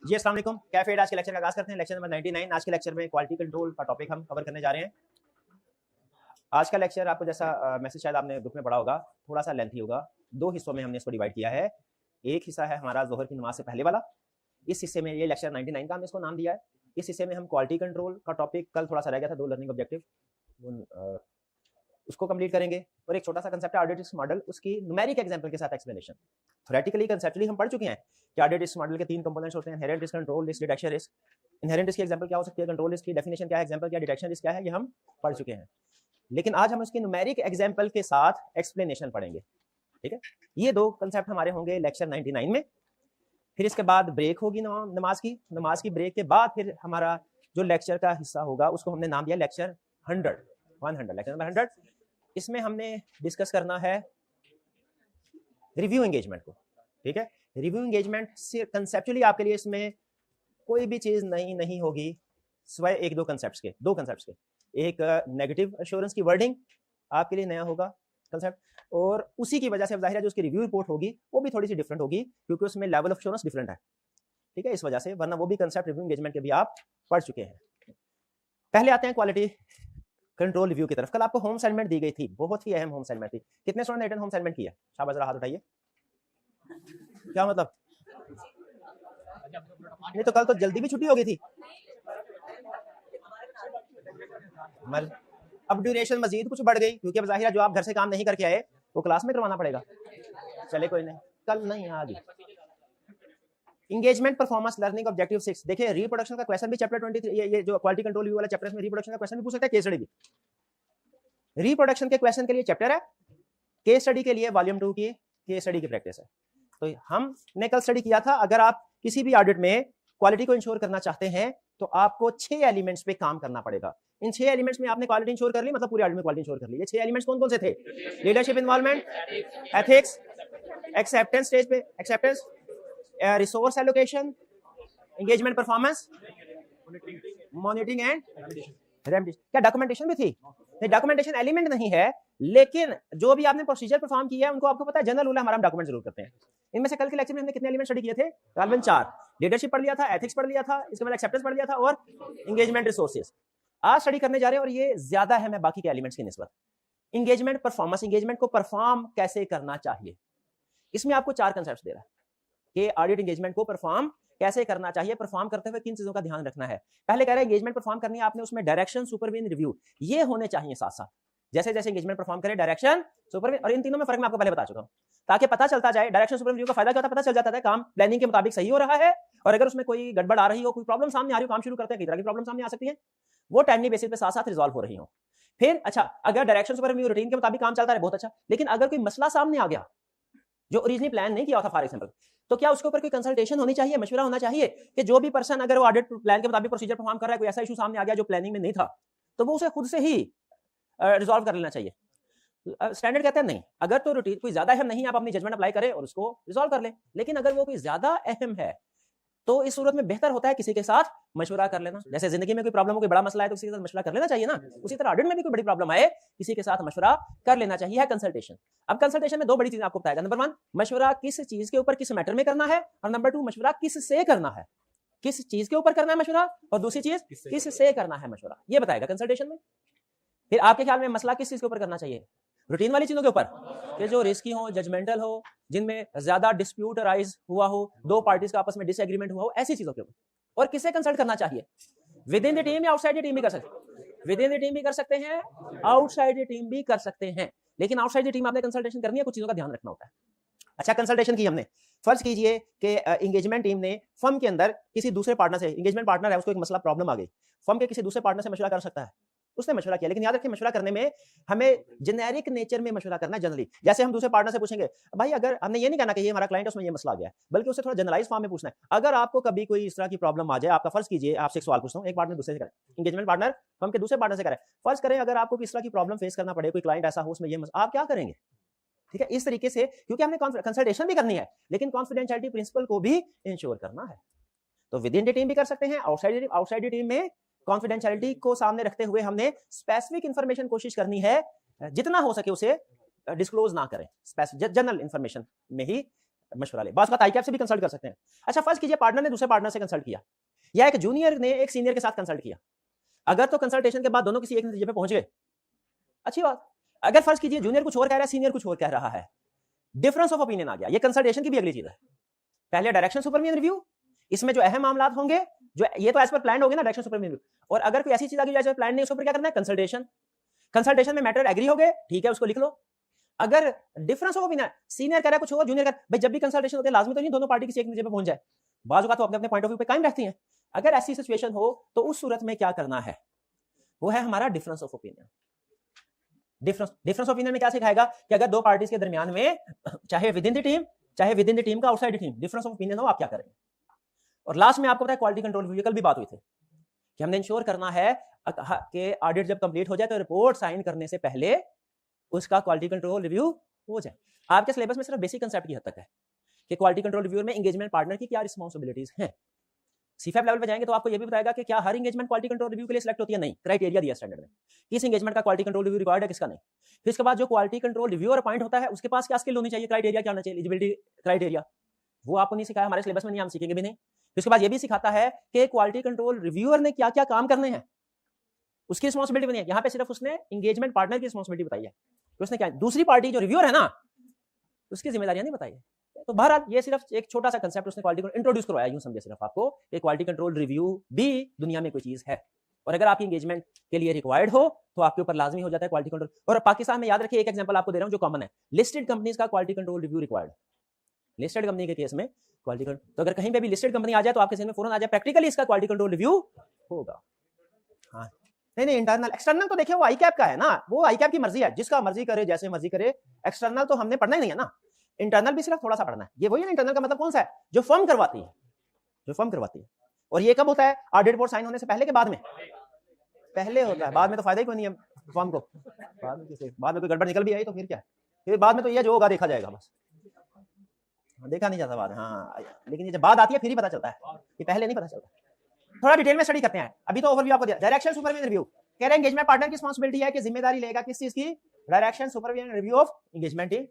जी अस्सलाम वालेकुम। कैफे आज के लेक्चर का आगाज करते हैं। Lecture number 99। आज के लेक्चर में क्वालिटी कंट्रोल का टॉपिक हम कवर करने जा रहे हैं। आज का लेक्चर आपको जैसा मैसेज शायद आपने ग्रुप में पढ़ा होगा, थोड़ा सा लेंथी होगा। दो हिस्सों में हमने इसको डिवाइड किया है। एक हिस्सा है हमारा जोहर की नमाज से पहले वाला। इस हिस्से में ये लेक्चर 99 का हमने इसको नाम दिया है। इस हिस्से में हम क्वालिटी कंट्रोल का टॉपिक, कल थोड़ा सा रह गया था, 2 लर्निंग ऑब्जेक्टिव, उसको कंप्लीट करेंगे। और एक छोटा सा कंसेप्ट है आर्डेटिक्स मॉडल, उसकी न्यूमेरिक एग्जांपल के साथ एक्सप्लेनेशन। थ्योरेटिकली कंसेप्चुअली हम पढ़ चुके हैं कि आर्डेटिक्स मॉडल के 3 कंपोनेंट्स होते हैं: inherent risk, control risk, detection risk. Inherent risk की एग्जांपल क्या हो सकती है, कंट्रोल रिस्क की डेफिनेशन क्या है, एग्जांपल क्या है, डिटेक्शन रिस्क क्या है, ये हम पढ़ चुके हैं। लेकिन आज हम उसकी न्यूमेरिक एग्जांपल के साथ एक्सप्लेनेशन पढ़ेंगे। ठीक है, ये 2 कंसेप्ट हमारे होंगे लेक्चर 99 में। फिर इसके बाद ब्रेक होगी नमाज की ब्रेक के बाद फिर हमारा जो लेक्चर का हिस्सा होगा उसको हमने नाम दिया लेक्चर 100 लेक्चर नंबर 100। इसमें हमने डिस्कस करना है रिव्यू एंगेजमेंट को। ठीक है, रिव्यू एंगेजमेंट से कंसेप्चुअली आपके लिए इसमें कोई भी चीज नहीं होगी सिवाय एक दो कंसेप्ट्स के। एक नेगेटिव एश्योरेंस की वर्डिंग आपके लिए नया होगा कंसेप्ट, और उसी की वजह से अब जाहिर है जो उसकी रिव्यू रिपोर्ट होगी वो भी थोड़ी सी डिफरेंट होगी, क्योंकि उसमें लेवल ऑफ एश्योरेंस डिफरेंट है। ठीक है, इस वजह से, वरना वो भी कंसेप्ट रिव्यू एंगेजमेंट के भी आप पढ़ चुके हैं। पहले आते हैं क्वालिटी कंट्रोल रिव्यू की तरफ। कल आपको होम असाइनमेंट दी गई थी, बहुत ही अहम होम असाइनमेंट थी। कितने स्टूडेंट ने रिटन होम असाइनमेंट किया? शाबाश, जरा हाथ उठाइए। क्या मतलब? नहीं तो कल तो जल्दी भी छुट्टी हो गई थी। अब ड्यूरेशन मजीद कुछ बढ़ गई, क्योंकि अब जाहिर जो आप घर से काम नहीं करके आए वो क्लास में करवाना पड़ेगा। चले कोई नहीं, कल नहीं आगे। Engagement performance learning objective 6। देखिए रिप्रोडक्शन का क्वेश्चन भी चैप्टर 23, ये जो क्वालिटी कंट्रोल रिव्यू वाला चैप्टर, में रिप्रोडक्शन का क्वेश्चन भी पूछ सकता है, केस स्टडी भी। रिप्रोडक्शन के क्वेश्चन के लिए चैप्टर है, केस स्टडी के लिए वॉल्यूम 2 की केस स्टडी की प्रैक्टिस है। तो हमने कल स्टडी किया था, अगर आप किसी भी ऑडिट में क्वालिटी को इंश्योर करना चाहते हैं तो आपको 6 एलिमेंट्स पे काम करना पड़ेगा। इन 6 एलिमेंट्स में आपने क्वालिटी इंश्योर कर ली, मतलब पूरे ऑडिट में क्वालिटी इंश्योर कर ली। ये 6 एलिमेंट्स कौन कौन से थे? Leadership involvement, ethics, acceptance stage पे acceptance, resource allocation, engagement performance, monitoring and remedy. क्या डॉक्यूमेंटेशन भी थी? नहीं, डॉक्यूमेंटेशन एलिमेंट नहीं है, लेकिन जो भी आपने प्रोसीजर परफॉर्म किया है उनको आपको पता है, जनरल रूल है हमारा, हम डॉक्यूमेंट जरूर करते हैं। इनमें से कल के लेक्चर में हमने कितने एलिमेंट स्टडी किए थे? तकरीबन 4। लीडरशिप पढ़ लिया था, एथिक्स पढ़ लिया था, इसके बाद एक्सेप्टेंस पढ़ लिया था, और एंगेजमेंट रिसोर्सेज आज स्टडी करने जा रहे हैं, और ये ज्यादा है मैं बाकी के एलिमेंट्स की निस्बत। एंगेजमेंट परफॉर्मेंस, एंगेजमेंट को परफॉर्म कैसे करना चाहिए, इसमें आपको 4 कंसेप्ट दे रहा है कि ऑडिट एंगेजमेंट को परफॉर्म कैसे करना चाहिए, परफॉर्म करते हुए किन चीजों का ध्यान रखना है। पहले कह रहे हैं एंगेजमेंट परफॉर्म करनी है आपने, उसमें डायरेक्शन, सुपरविजन, रिव्यू ये होने चाहिए साथ साथ। जैसे जैसे एंगेजमेंट परफॉर्म करें, डायरेक्शन, सुपरविजन, और इन तीनों में फर्क मैं आपको पहले बता चुका हूं, ताकि पता चलता जाए डायरेक्शन सुपरविजन रिव्यू का फायदा क्या होता है, पता चल जाता है काम प्लानिंग के मुताबिक सही हो रहा है, और अगर उसमें कोई गड़बड़ आ रही हो, कोई प्रॉब्लम सामने आ रही हो, काम शुरू करते हैं कई तरह की प्रॉब्लम सामने आ सकती है, वो टाइमली बेसिस पे साथ साथ रिजॉल्व हो रही हो। फिर अच्छा, अगर डायरेक्शन सुपरविजन रूटीन के मुताबिक काम चलता है, बहुत अच्छा, लेकिन अगर कोई मसला सामने आ गया जो ओरिजिनली प्लान नहीं किया था फॉर एग्जांपल, तो क्या उसके ऊपर कोई कंसल्टेशन होनी चाहिए, मशवरा होना चाहिए कि जो भी पर्सन अगर वो ऑडिट प्लान के मुताबिक प्रोसीजर परफॉर्म कर रहा है, कोई ऐसा इशू सामने आ गया जो प्लानिंग में नहीं था, तो वो उसे खुद से ही रिजॉल्व कर लेना चाहिए। स्टैंडर्ड कहते हैं नहीं, अगर तो रूटीन कोई ज्यादा अहम नहीं है, आप अपनी जजमेंट अप्लाई करें और उसको रिजॉल्व कर लें, लेकिन अगर वो कोई ज्यादा अहम है तो इस सूरत में बेहतर होता है किसी के साथ मशवरा कर लेना। जैसे जिंदगी में कोई प्रॉब्लम हो, कोई बड़ा मसला है, तो किसी के साथ मशवरा कर लेना चाहिए ना। उसी तरह ऑडिट में भी कोई बड़ी प्रॉब्लम आए, किसी के साथ मशवरा कर लेना चाहिए, है कंसल्टेशन। अब कंसल्टेशन में 2 बड़ी चीजें आपको बताया। नंबर 1, मशवरा किस चीज के ऊपर, किस मैटर में करना है, और नंबर 2, मशवरा किससे करना है, किस चीज के ऊपर करना है मशवरा, और दूसरी चीज किससे करना है मशवरा, ये बताएगा कंसल्टेशन में। फिर आपके ख्याल में मसला किस चीज के ऊपर करना चाहिए? रूटीन वाली चीजों के ऊपर, कि जो रिस्की हो, जजमेंटल हो, जिनमें ज्यादा डिस्प्यूट अराइज हुआ हो, 2 पार्टीज का आपस में डिसएग्रीमेंट हुआ हो, ऐसी चीजों के ऊपर। और किससे कंसल्ट करना चाहिए? विद इन द टीम या आउटसाइड द टीम भी कर सकते हैं, विद इन द टीम भी कर सकते हैं, आउटसाइड द टीम भी कर सकते हैं, लेकिन आउटसाइड द टीम आपने कंसल्टेशन करनी है, कुछ चीजों का ध्यान रखना होता है। अच्छा, कंसल्टेशन की हमने, फर्ज कीजिए कि एंगेजमेंट टीम ने फर्म के अंदर किसी दूसरे पार्टनर से, एंगेजमेंट पार्टनर है, उसको एक मसला प्रॉब्लम आ गई, फर्म के किसी दूसरे पार्टनर से मशवरा कर सकता है, उसने मशवरा किया, लेकिन याद रखिए मशवरा करने में हमें जेनेरिक नेचर में मशवरा करना है, जनरली। जैसे हम दूसरे पार्टनर से पूछेंगे, भाई अगर हमने ये नहीं कहना कि ये हमारा क्लाइंट है, उसमें ये मसला आ गया है, बल्कि उससे थोड़ा जनरलाइज फॉर्म में पूछना है। अगर आपको कभी कोई इस तरह की प्रॉब्लम आ जाए, आपका फर्ज कीजिए, आपसे एक सवाल पूछता हूं, एक पार्टनर दूसरे से करे, एंगेजमेंट पार्टनर फर्म के दूसरे पार्टनर से करे, फर्ज करें अगर आपको इस तरह की प्रॉब्लम फेस करना पड़े, कोई क्लाइंट ऐसा हो उसमें ये आप क्या करेंगे? ठीक है, इस तरीके से, क्योंकि हमने कंसल्टेशन भी करनी है, लेकिन कॉन्फिडेंशियलिटी प्रिंसिपल को भी इंश्योर करना है। तो विद इन द टीम भी कर सकते हैं, आउटसाइड द टीम में कॉन्फिडेंशियलिटी को सामने रखते हुए हमने स्पेसिफिक इंफॉर्मेशन कोशिश करनी है जितना हो सके उसे डिस्क्लोज ना करें, जनरल इंफॉर्मेशन में ही मशवरा ले, बात आईकैप से भी कंसल्ट कर सकते हैं। अच्छा फर्स्ट कीजिए पार्टनर ने दूसरे पार्टनर से कंसल्ट किया या एक जूनियर ने एक सीनियर के साथ कंसल्ट किया, अगर तो कंसल्टेशन के बाद दोनों किसी एक नतीजे पे पहुंच गए, अच्छी बात। अगर फर्ज कीजिए जूनियर कुछ और कह रहा है, सीनियर कुछ और कह रहा है, डिफरेंस ऑफ ओपिनियन आ गया, ये कंसल्टेशन की भी अगली चीज है। पहले डायरेक्शन सुपरविजन रिव्यू, इसमें जो अहम मामला होंगे, जो ये तो एज पर प्लान होंगे ना डायरेक्शन सुपरविजन रिव्यू, और अगर कोई ऐसी चीज आ गई जैसे प्लान नहीं, उसके ऊपर क्या करना है, कंसल्टेशन। कंसल्टेशन में मैटर एग्री हो गए, ठीक है, उसको लिख लो। अगर डिफरेंस ऑफ ओपिनियन, सीनियर कह रहा है कुछ और, जूनियर कह, भाई जब भी कंसल्टेशन होती है लाजमी तो नहीं दोनों पार्टी किसी एक नतीजे पे पहुंच जाए, बाजू का तो अपने अपने पॉइंट ऑफ व्यू पे कायम रहती हैं। अगर ऐसी सिचुएशन हो तो उस सूरत में क्या करना है, वो है हमारा difference of opinion. Difference of opinion में क्या सिखाएगा कि अगर दो पार्टीज के दरमियान में, चाहे विद इन द टीम चाहे विद इन द टीम का outside the team, difference of opinion हो, आप क्या करेंगे। और लास्ट में आपको पता है क्वालिटी कंट्रोल रिव्यू, कल भी बात हुई थी कि हमने इंश्योर करना है कि ऑडिट जब कंप्लीट हो जाए तो रिपोर्ट साइन करने से पहले उसका क्वालिटी कंट्रोल रिव्यू हो जाए। आपके सिलेबस में सिर्फ बेसिक कंसेप्ट की हद तक है कि क्वालिटी कंट्रोल रिव्यू में एंगेजमेंट पार्टनर की क्या रिस्पांसिबिलिटीज हैं। सीफैप लेवल पे जाएंगे तो आपको ये भी बताएगा कि क्या हर एंगेजमेंट क्वालिटी कंट्रोल रिव्यू के लिए सिलेक्ट होती है, नहीं, क्राइटेरिया दिया स्टैंडर्ड में, किस एंगेजमेंट का क्वालिटी कंट्रोल रिव्यू रिक्वायर्ड है, किसका नहीं। फिर इसके बाद जो क्वालिटी कंट्रोल रिव्यूअर अपॉइंट होता है उसके पास क्या स्किल होनी चाहिए, क्राइटेरिया क्या होना चाहिए, एलिजिबिलिटी क्राइटेरिया, वो आपको नहीं सिखाया, हमारे सिलेबस में नहीं, हम सीखेंगे भी नहीं। फिर उसके बाद ये भी सिखाता है कि क्वालिटी कंट्रोल रिव्यूअर ने क्या क्या काम करने हैं, उसकी रिस्पॉन्सिबिलिटी बनी है। यहाँ पे सिर्फ उसने एंगेजमेंट पार्टनर की रिस्पॉन्सिबिलिटी बताई है, तो उसने क्या, दूसरी पार्टी जो रिव्यूअर है ना उसकी जिम्मेदारियां नहीं बताई है। तो बहरहाल ये सिर्फ एक छोटा सा कंसेप्ट उसने क्वालिटी कंट्रोल इंट्रोड्यूस करवाया, यूं समझे सिर्फ आपको कि क्वालिटी कंट्रोल रिव्यू भी दुनिया में कोई चीज है, और अगर आपकी एंगेजमेंट के लिए रिक्वायर्ड हो तो आपके ऊपर लाजमी हो जाता है क्वालिटी कंट्रोल। और पाकिस्तान में याद रखिए, एक एग्जांपल आपको दे रहा हूं जो कॉमन है, लिस्टेड कंपनीज का quality control review required, listed company के केस में क्वालिटी कंट्रोल, तो अगर कहीं पे भी लिस्टेड कंपनी आ जाए तो आपके सामने फौरन आ जाए प्रैक्टिकली इसका क्वालिटी कंट्रोल रिव्यू होगा। हाँ नहीं, इंटरनल एक्सटर्नल तो देखिए वो आईकैप का है ना, वो आईकैप की मर्जी है, जिसका मर्जी करे जैसे मर्जी करे। एक्सटर्नल तो हमने पढ़ना ही नहीं है ना, इंटरनल भी सिर्फ थोड़ा सा पढ़ना है। ये वही है, इंटरनल का मतलब कौन सा है, जो फर्म करवाती है, जो फर्म करवाती है। और ये कब होता है, ऑडिट रिपोर्ट साइन होने से पहले के बाद में, पहले होता है, बाद में तो फायदा ही कोई नहीं है फर्म को, बाद में कोई गड़बड़ निकल भी आई तो फिर क्या, फिर बाद में तो ये जो होगा देखा जाएगा, बस देखा नहीं जाता बाद। हाँ लेकिन ये जब बात आती है फिर ही पता चलता है, ये पहले नहीं पता चलता। थोड़ा डिटेल में स्टडी करते हैं, अभी तो ओवरव्यू आपको दिया। डायरेक्शन सुपरविजन रिव्यू कह रहे हैं एंगेजमेंट पार्टनर की रिस्पांसिबिलिटी है कि जिम्मेदारी लेगा किस चीज की, direction supervision review of engagement team.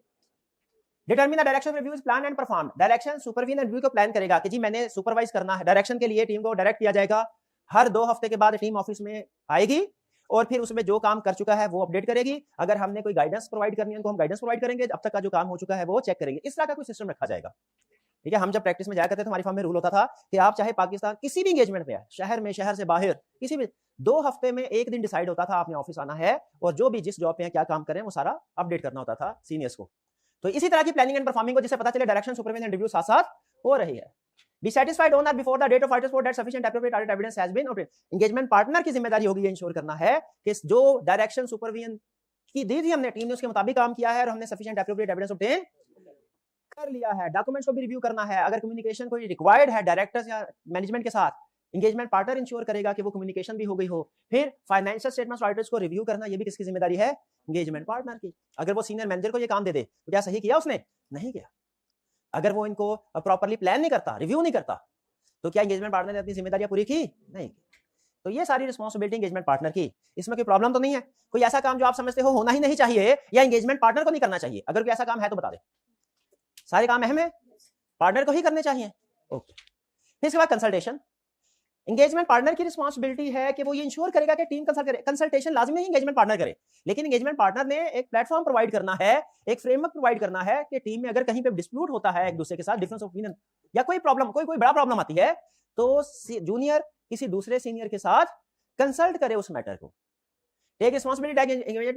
Determine the direction review is plan and perform, direction supervision review को प्लान करेगा कि जी मैंने सुपरवाइज करना है, डायरेक्शन के लिए टीम को डायरेक्ट किया जाएगा, हर 2 हफ्ते के बाद टीम ऑफिस में आएगी और फिर उसमें जो काम कर चुका है वो अपडेट करेगी। अगर हमने कोई गाइडेंस प्रोवाइड करनी है तो हम गाइडेंस प्रोवाइड करेंगे, अब तक का जो काम हो चुका है वो चेक करेंगे। इस तरह का कोई सिस्टम रखा जाएगा, ठीक है। हम जब प्रैक्टिस में जाया करते थे हमारी फॉर्म में रूल होता था कि आप चाहे पाकिस्तान किसी भी एंगेजमेंट में आए, शहर में, शहर से बाहर, किसी भी 2 हफ्ते में एक दिन डिसाइड होता था आपने ऑफिस आना है और जो भी जिस जॉब पे क्या काम करें वो सारा अपडेट करना होता था सीनियर्स को। तो इसी तरह की प्लानिंग एंड परफॉर्मिंग को, जिससे पता चले डायरेक्शन सुपरविजन रिव्यू साथ साथ हो रही है। Be satisfied on that before the date of audit report that sufficient appropriate audit evidence has been obtained. Engagement partner की जिम्मेदारी होगी ये इंश्योर करना है कि जो डायरेक्शन सुपरविजन की दी थी हमने, टीम ने उसके मुताबिक काम किया है और हमने सफिशिएंट एप्रोप्रिएट एविडेंस ऑब्टेन कर लिया है। डॉक्यूमेंट्स को भी रिव्यू करना है, अगर कम्युनिकेशन कोई रिक्वायर्ड है डायरेक्टर्स या मैनेजमेंट के साथ, एंगेजमेंट पार्टनर इंश्योर करेगा कि वो कम्युनिकेशन भी हो गई हो। फिर फाइनेंशियल स्टेटमेंट्स ऑडिटर्स को रिव्यू करना, ये भी किसकी जिम्मेदारी है, एंगेजमेंट पार्टनर की। अगर वो सीनियर मैनेजर को ये काम दे दे तो क्या सही किया उसने, नहीं किया। अगर वो इनको प्रॉपर्ली प्लान नहीं करता, रिव्यू नहीं करता, तो क्या एंगेजमेंट पार्टनर ने अपनी जिम्मेदारियां पूरी की, नहीं की। तो ये सारी रिस्पांसिबिलिटी एंगेजमेंट पार्टनर की, इसमें कोई प्रॉब्लम तो नहीं है। कोई ऐसा काम जो आप समझते हो होना ही नहीं चाहिए या एंगेजमेंट पार्टनर को नहीं करना चाहिए, अगर कोई ऐसा काम है तो बता दे। सारे काम अहम है, पार्टनर को ही करने चाहिए, ओके। फिर इसके बाद कंसल्टेशन, एंगेजमेंट पार्टनर की रिस्पांसिबिलिटी है कि वो ये इंश्योर करेगा कि टीम कंसल्ट करे। कंसल्टेशन लाजमी नहीं एंगेजमेंट पार्टनर करे, लेकिन एंगेजमेंट पार्टनर ने एक प्लेटफॉर्म प्रोवाइड करना है, एक फ्रेमवर्क प्रोवाइड करना है कि टीम में अगर कहीं पे डिस्प्यूट होता है एक दूसरे के साथ, डिफरेंस ऑफ ओपिनियन या कोई प्रॉब्लम, कोई बड़ा प्रॉब्लम आती है, तो जूनियर किसी दूसरे सीनियर के साथ कंसल्ट करे उस मैटर को। Take responsibility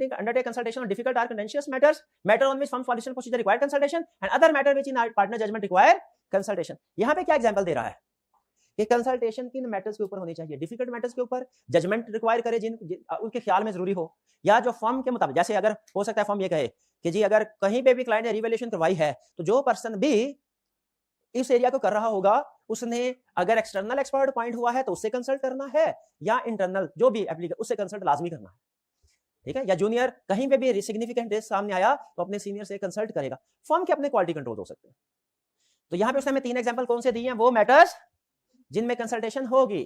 to undertake consultation on difficult or contentious matters, matter on which firm solution procedure require consultation, and other matter which in partner judgment require consultation. यहाँ पे क्या एग्जांपल दे रहा है कि कंसल्टेशन किन मैटर्स के ऊपर होनी चाहिए, डिफिकल्ट मैटर्स के ऊपर, जजमेंट रिक्वायर करे जिन उनके ख्याल में जरूरी हो, या जो फर्म के मुताबिक, जैसे अगर हो सकता है फर्म ये कहे कि जी अगर कहीं पे भी क्लाइंट ने रिवैल्यूएशन करवाई है तो जो पर्सन भी इस एरिया को कर रहा होगा उसने अगर एक्सटर्नल एक्सपर्ट अपॉइंट हुआ है तो उससे कंसल्ट करना है, या इंटरनल जो भी एप्लीकेशन उससे कंसल्ट लाजमी करना है, ठीक है। या जूनियर कहीं पे भी सिग्निफिकेंट रिस्क सामने आया तो अपने सीनियर से कंसल्ट करेगा। फर्म के अपने क्वालिटी कंट्रोल हो सकते हैं। तो यहां पे उसने हमें 3 एग्जांपल कौन से दिए हैं, वो मैटर्स जिनमें कंसल्टेशन होगी।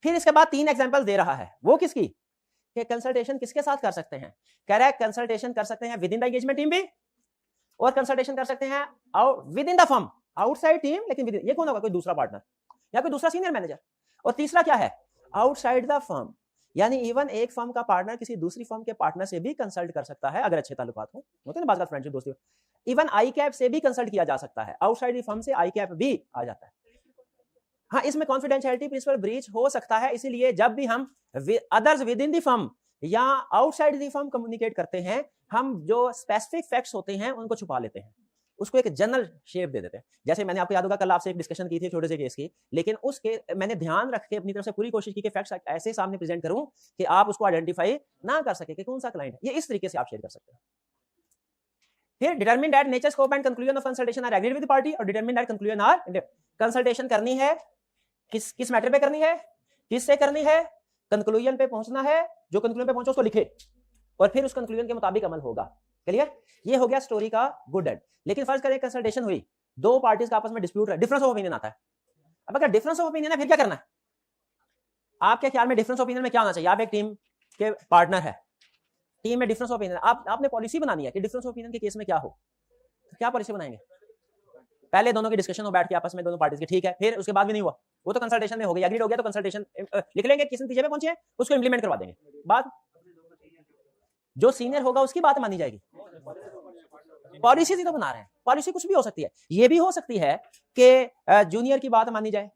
फिर इसके बाद 3 एग्जांपल दे रहा है, वो किसकी, कि कंसल्टेशन किसके साथ कर सकते हैं। कह रहा है कंसल्टेशन कर सकते हैं with in the engagement team भी, और कंसल्टेशन कर सकते हैं with in the firm, outside team लेकिन विद इन, ये कौन होगा, कोई दूसरा पार्टनर या कोई दूसरा सीनियर मैनेजर। और तीसरा क्या है, आउटसाइड द फर्म, यानी इवन एक फर्म का पार्टनर किसी दूसरी फर्म के पार्टनर से भी कंसल्ट कर सकता है अगर अच्छे ताल्लुकात हो, होते हैं ना बात फ्रेंडशिप दोस्ती। इवन आई कैप से भी कंसल्ट किया जा सकता है, आउटसाइड द फर्म से आई कैप भी आ जाता है। हाँ, इसमें कॉन्फिडेंशियलिटी प्रिंसिपल ब्रीच हो सकता है, इसीलिए जब भी हम others with in the firm या आउटसाइड द फर्म कम्युनिकेट करते हैं, हम जो स्पेसिफिक फैक्ट्स होते हैं उनको छुपा लेते हैं, उसको एक जनरल शेप दे देते हैं। जैसे मैंने आपको याद होगा कल आपसे एक डिस्कशन की थी छोटे से केस की, लेकिन उसके मैंने ध्यान रख के अपनी तरफ से पूरी कोशिश की कि फैक्ट्स ऐसे सामने प्रेजेंट करूं कि आप उसको आइडेंटिफाई ना कर सके कि कौन सा क्लाइंट है। ये इस तरीके से आप शेयर कर सकते हैं। फिर determine that nature, scope and conclusion of consultation are agreed with the party, और determine that conclusion are, consultation करनी है किस मैटर पे करनी है, किससे करनी है, कंक्लूजन पे पहुंचना है, जो कंक्लूजन पे पहुंचो उसको लिखे और फिर उस कंक्लूजन के मुताबिक अमल होगा। क्लियर? ये हो गया स्टोरी का गुड एंड। लेकिन फर्ज करें कंसल्टेशन हुई, दो पार्टीज का आपस में डिस्प्यूट है, डिफरेंस ऑफ ओपिनियन आता है। अब अगर डिफरेंस ऑफ ओपिनियन है फिर क्या करना है? आपके ख्याल में डिफरेंस ऑफ ओपिनियन में क्या होना चाहिए? आप एक टीम के पार्टनर है, टीम में डिफरेंस ऑफ ओपिनियन, आपने पॉलिसी बनानी है कि डिफरेंस ऑफ ओपिनियन के केस में क्या हो, तो क्या पॉलिसी बनाएंगे? पहले दोनों की डिस्कशन हो बैठ के आपस में दोनों पार्टीज की, ठीक है, फिर उसके बाद भी नहीं हुआ, वो तो कंसल्टेशन में हो गया, एग्रीड हो गया, तो कंसल्टेशन लिख लेंगे, किस नतीजे पे पहुंचे हैं उसको इंप्लीमेंट करवा देंगे। बात जो सीनियर होगा उसकी बात मानी जाएगी। पॉलिसी तो बना रहे हैं, पॉलिसी कुछ भी हो सकती है, ये भी हो सकती है कि जूनियर की बात मानी जाए,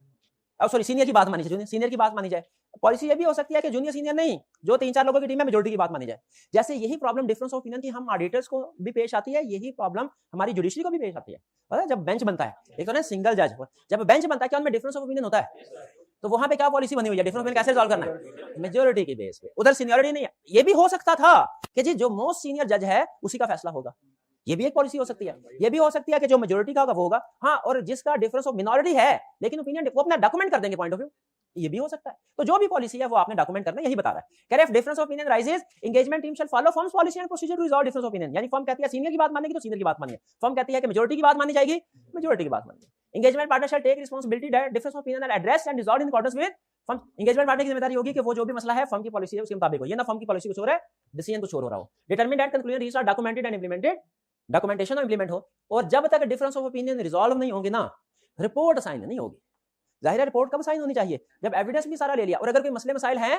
सॉरी सीनियर की बात मानी जाए, सीनियर की बात मानी जाए। पॉलिसी ये भी हो सकती है कि जूनियर सीनियर नहीं, जो 3-4 लोगों की टीम है मेजॉरिटी की बात मानी जाए। जैसे यही प्रॉब्लम डिफरेंस ऑफ ओपिनियन की हम ऑडिटर्स को भी पेश आती है, यही प्रॉब्लम हमारी जुडिशरी को भी पेश आती है। पता है जब बेंच बनता है, एक तो ना सिंगल जज, जब बेंच बनता है क्या उनमें डिफरेंस ऑफ ओपिनियन होता है, तो वहां पे क्या पॉलिसी बनी हुई है, डिफरेंस ऑफ ओपिनियन कैसे सॉल्व करना है, मेजॉरिटी के बेस पे, उधर सीनियरिटी नहीं है। ये भी हो सकता था कि जी जो मोस्ट सीनियर जज है उसी का फैसला होगा, ये भी एक पॉलिसी हो सकती है। ये भी हो सकती है कि जो मेजॉरिटी का होगा वो होगा, हाँ, और जिसका डिफरेंस ऑफ मिनॉरिटी है लेकिन ओपिनियन वो अपना डॉक्यूमेंट कर देंगे पॉइंट ऑफ व्यू, ये भी हो सकता है। तो जो भी पॉलिसी है वो आपने डॉक्यूमेंट करना, यही बता रहा है। कह रहे हैं difference of opinion rises, engagement team shall follow firm's policy and procedure to resolve difference of opinion. यानी फर्म कहती है सीनियर की बात मानेगी तो सीनियर की बात मानिए, फर्म कहती है कि मेजॉरिटी की बात मानी जाएगी, मेजॉरिटी की बात मानिए। Engagement partner shall take responsibility that difference of opinion are addressed and resolved in accordance with firm. Engagement partner की जिम्मेदारी होगी कि वो जो भी मसला है फर्म की पॉलिसी है उसके मुताबिक हो, ये ना फर्म की पॉलिसी कुछ हो रहा है, डिसीजन कुछ और हो रहा हो। Determine that conclusion reach our documented and implemented, documentation और इंप्लीमेंट हो। और जब तक डिफरेंस ऑफ ओपिनियन रिजॉल्व नहीं होंगे ना, रिपोर्ट साइन नहीं होगी। जाहिर है रिपोर्ट कब साइन होनी चाहिए, जब एविडेंस भी सारा ले लिया और अगर कोई मसले मसाइल हैं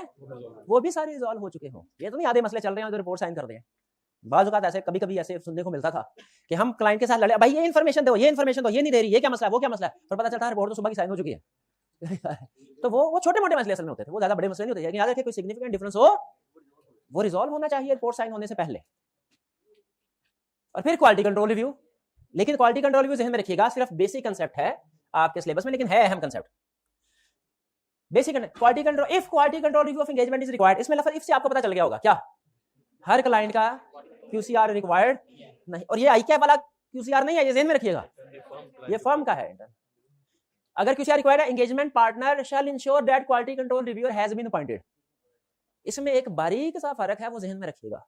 वो भी सारे रिजॉल्व हो चुके हों। ये तो नहीं आधे मसले चल रहे हैं तो रिपोर्ट साइन कर दें। बाज़ औक़ात ऐसे कभी कभी ऐसे सुनने को मिलता था कि हम क्लाइंट के साथ लड़े, भाई ये इन्फॉर्मेशन दो, ये इन्फॉर्मेशन दो, ये नहीं दे रही, ये क्या मसला है, वो क्या मसला है, और पता चलता है रिपोर्ट तो सुबह की साइन हो चुकी है। तो वो छोटे मोटे मसले असल में होते थे, वो ज्यादा बड़े मसले नहीं होते। लेकिन याद रखिए कोई सिग्निफिकेंट डिफरेंस हो वो रिजॉल्व होना चाहिए रिपोर्ट साइन होने से पहले। और फिर क्वालिटी कंट्रोल रिव्यू, लेकिन क्वालिटी कंट्रोल रिव्यू ज़हन में रखिएगा सिर्फ बेसिक कंसेप्ट है आपके सिलेबस में, लेकिन है अहम concept. Basic quality control, if quality control review of engagement is required, इसमें लफ्ज इफ से आपको पता चल गया होगा क्या, हर क्लाइंट का क्यूसीआर रिक्वायर्ड नहीं, और ये आईकैप वाला क्यूसीआर नहीं है, ये ज़हन में रखिएगा, ये फर्म का है। अगर क्यूसीआर रिक्वायर्ड है, engagement partner shall ensure that quality control reviewer has been appointed. इसमें एक बारीक सा फर्क है, वो ज़हन में रखिएगा।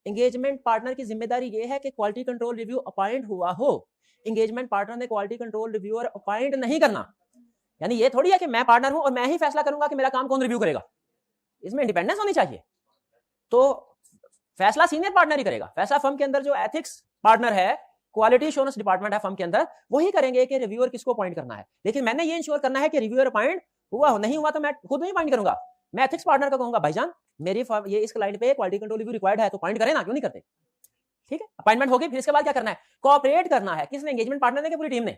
एंगेजमेंट पार्टनर की जिम्मेदारी ये है कि क्वालिटी कंट्रोल रिव्यू अपॉइंट हुआ हो, एंगेजमेंट पार्टनर ने क्वालिटी कंट्रोल रिव्यूअर अपॉइंट नहीं करना। यानी ये थोड़ी है कि मैं पार्टनर हूं और मैं ही फैसला करूंगा कि मेरा काम कौन रिव्यू करेगा, इसमें इंडिपेंडेंस होनी चाहिए। तो फैसला सीनियर पार्टनर ही करेगा, फैसला फर्म के अंदर जो एथिक्स पार्टनर है, क्वालिटी एश्योरेंस डिपार्टमेंट है फर्म के अंदर, वही करेंगे कि रिव्यूअर किसको अपॉइंट करना है। लेकिन मैंने ये इंश्योर करना है कि रिव्यूअर अपॉइंट हुआ हो, नहीं हुआ तो मैं खुद नहीं अपॉइंट करूंगा, मैं एथिक्स पार्टनर को कहूंगा भाईजान मेरी ये इस क्लाइंट पे क्वालिटी कंट्रोल रिव्यू रिक्वायर्ड है तो अपॉइंट करें ना, क्यों नहीं करते। ठीक है, अपॉइंटमेंट हो गई, फिर इसके बाद क्या करना है, कोऑपरेट करना है। किसने, एंगेजमेंट पार्टनर ने कि पूरी टीम ने,